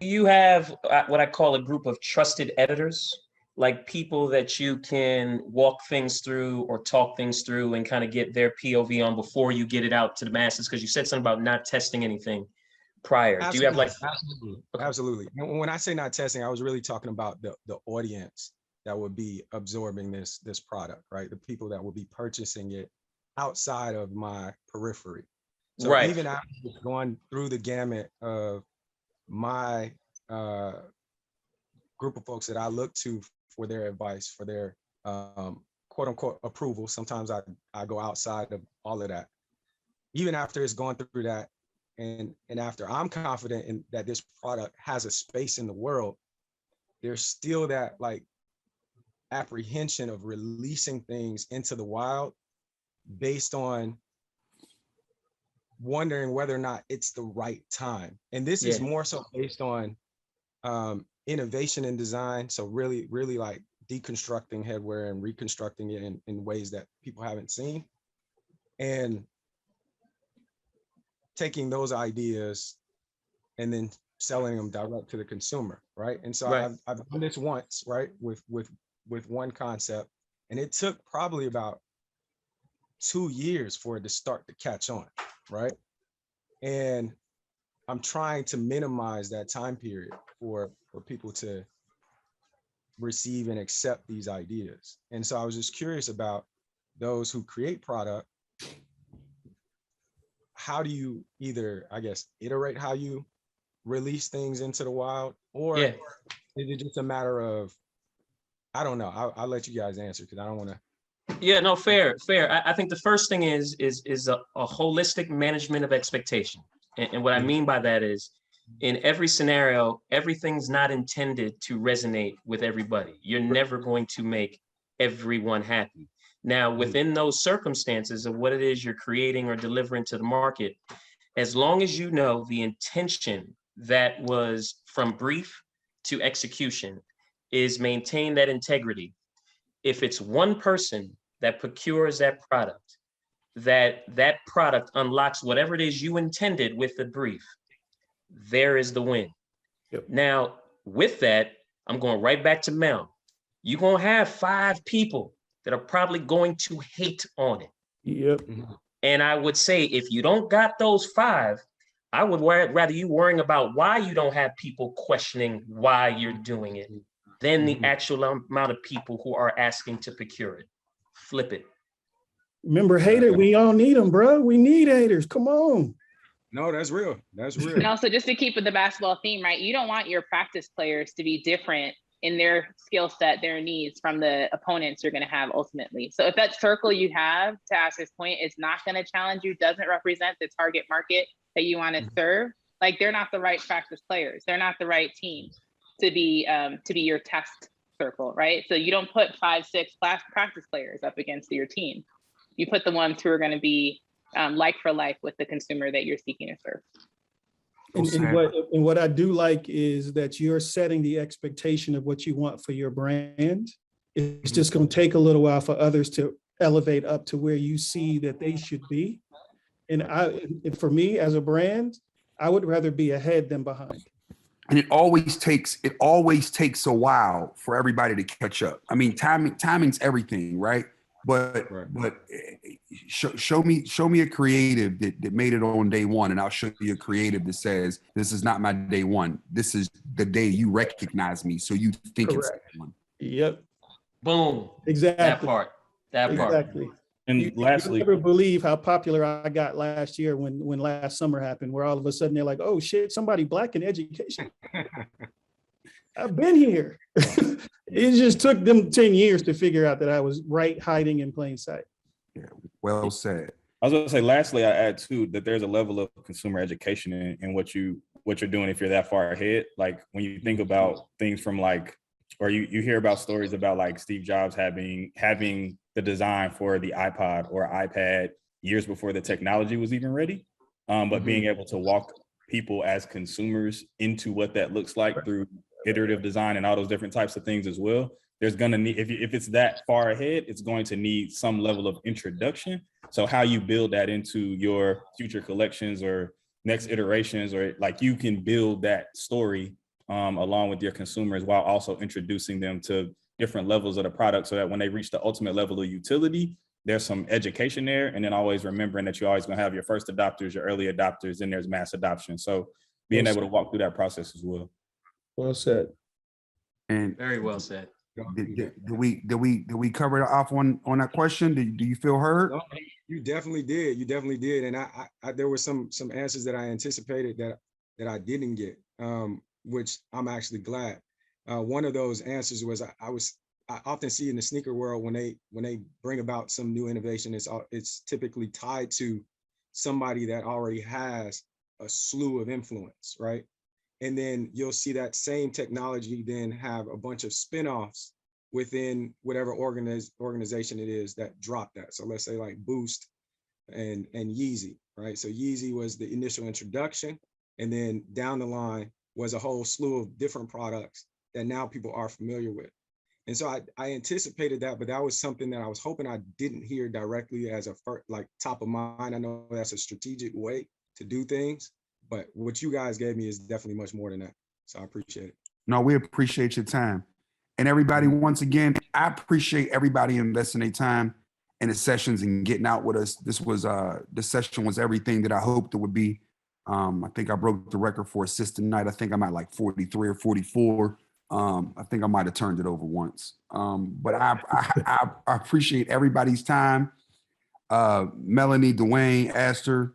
You have what I call a group of trusted editors, like people that you can walk things through or talk things through and kind of get their POV on before you get it out to the masses? Because you said something about not testing anything prior. Absolutely. Do you have like Absolutely. And when I say not testing, I was really talking about the audience that would be absorbing this product, right? The people that will be purchasing it outside of my periphery. So right. Even after going through the gamut of my group of folks that I look to for their advice, for their quote unquote approval. Sometimes I go outside of all of that. Even after it's gone through that, and after I'm confident in that this product has a space in the world, there's still that like apprehension of releasing things into the wild based on wondering whether or not it's the right time. And this is more so based on innovation in design. So really, really like deconstructing headwear and reconstructing it in ways that people haven't seen. And taking those ideas and then selling them direct to the consumer, right? And so I've done this once, right, with one concept, and it took probably about 2 years for it to start to catch on, right? And I'm trying to minimize that time period for people to receive and accept these ideas. And so I was just curious about those who create product. How do you either, I guess, iterate how you release things into the wild, or is it just a matter of, I don't know. I'll let you guys answer because I don't want to. Yeah, no, fair. I think the first thing is a holistic management of expectation. And what I mean by that is, in every scenario, everything's not intended to resonate with everybody. You're never going to make everyone happy. Now, within those circumstances of what it is you're creating or delivering to the market, as long as you know the intention that was from brief to execution is maintain that integrity. If it's one person that procures that product unlocks whatever it is you intended with the brief, there is the win. Yep. Now, with that, I'm going right back to Mel. You're going to have 5 people that are probably going to hate on it. Yep. And I would say, if you don't got those 5, I would rather you worrying about why you don't have people questioning why you're doing it than the actual amount of people who are asking to procure it. Flip it. Remember, hater, we all need them, bro. We need haters. Come on. No, that's real. That's real. And also, just to keep with the basketball theme, right? You don't want your practice players to be different in their skill set, their needs from the opponents you're going to have ultimately. So if that circle you have, to Asher's point, is not going to challenge you, doesn't represent the target market that you want to serve, like they're not the right practice players. They're not the right team to be your test circle, right? So you don't put 5, 6 practice players up against your team. You put the ones who are going to be like for like with the consumer that you're seeking to serve. And what I do like is that you're setting the expectation of what you want for your brand. It's just going to take a little while for others to elevate up to where you see that they should be. And for me as a brand, I would rather be ahead than behind. And it always takes a while for everybody to catch up. I mean, timing's everything, right? But show me a creative that made it on day one, and I'll show you a creative that says this is not my day one. This is the day you recognize me, so you think Correct. it's day one. Yep. Boom. Exactly. That part. Exactly. And lastly, you never believe how popular I got last year when last summer happened, where all of a sudden they're like, oh shit, somebody Black in education. I've been here. It just took them 10 years to figure out that I was hiding in plain sight. Yeah, well said. I was going to say, lastly, I add too that there's a level of consumer education in what you're doing if you're that far ahead. Like when you think about things from like, or you hear about stories about like Steve Jobs having the design for the iPod or iPad years before the technology was even ready. But being able to walk people as consumers into what that looks like through iterative design and all those different types of things as well. There's going to need, if it's that far ahead, it's going to need some level of introduction. So how you build that into your future collections or next iterations, or like you can build that story along with your consumers while also introducing them to different levels of the product so that when they reach the ultimate level of utility, there's some education there. And then always remembering that you're always going to have your first adopters, your early adopters, and there's mass adoption. So being able to walk through that process as well. Well said. And Very well said. Did we cover it off on that question? Do you feel heard? No, you definitely did. You definitely did. And I there were some answers that I anticipated that I didn't get, which I'm actually glad. One of those answers was I often see in the sneaker world when they bring about some new innovation, it's typically tied to somebody that already has a slew of influence, right? And then you'll see that same technology then have a bunch of spinoffs within whatever organization it is that dropped that. So let's say like Boost and Yeezy, right? So Yeezy was the initial introduction, and then down the line was a whole slew of different products that now people are familiar with. And so I anticipated that, but that was something that I was hoping I didn't hear directly as a like top of mind. I know that's a strategic way to do things, but what you guys gave me is definitely much more than that. So I appreciate it. No, we appreciate your time. And everybody, once again, I appreciate everybody investing their time in the sessions and getting out with us. This session was everything that I hoped it would be. I think I broke the record for assists tonight. I think I'm at like 43 or 44. I think I might have turned it over once. But I appreciate everybody's time. Melanie, Dwayne, Astor,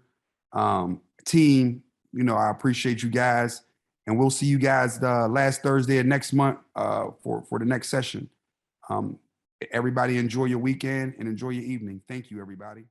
team, I appreciate you guys. And we'll see you guys the last Thursday of next month for the next session. Everybody enjoy your weekend and enjoy your evening. Thank you, everybody.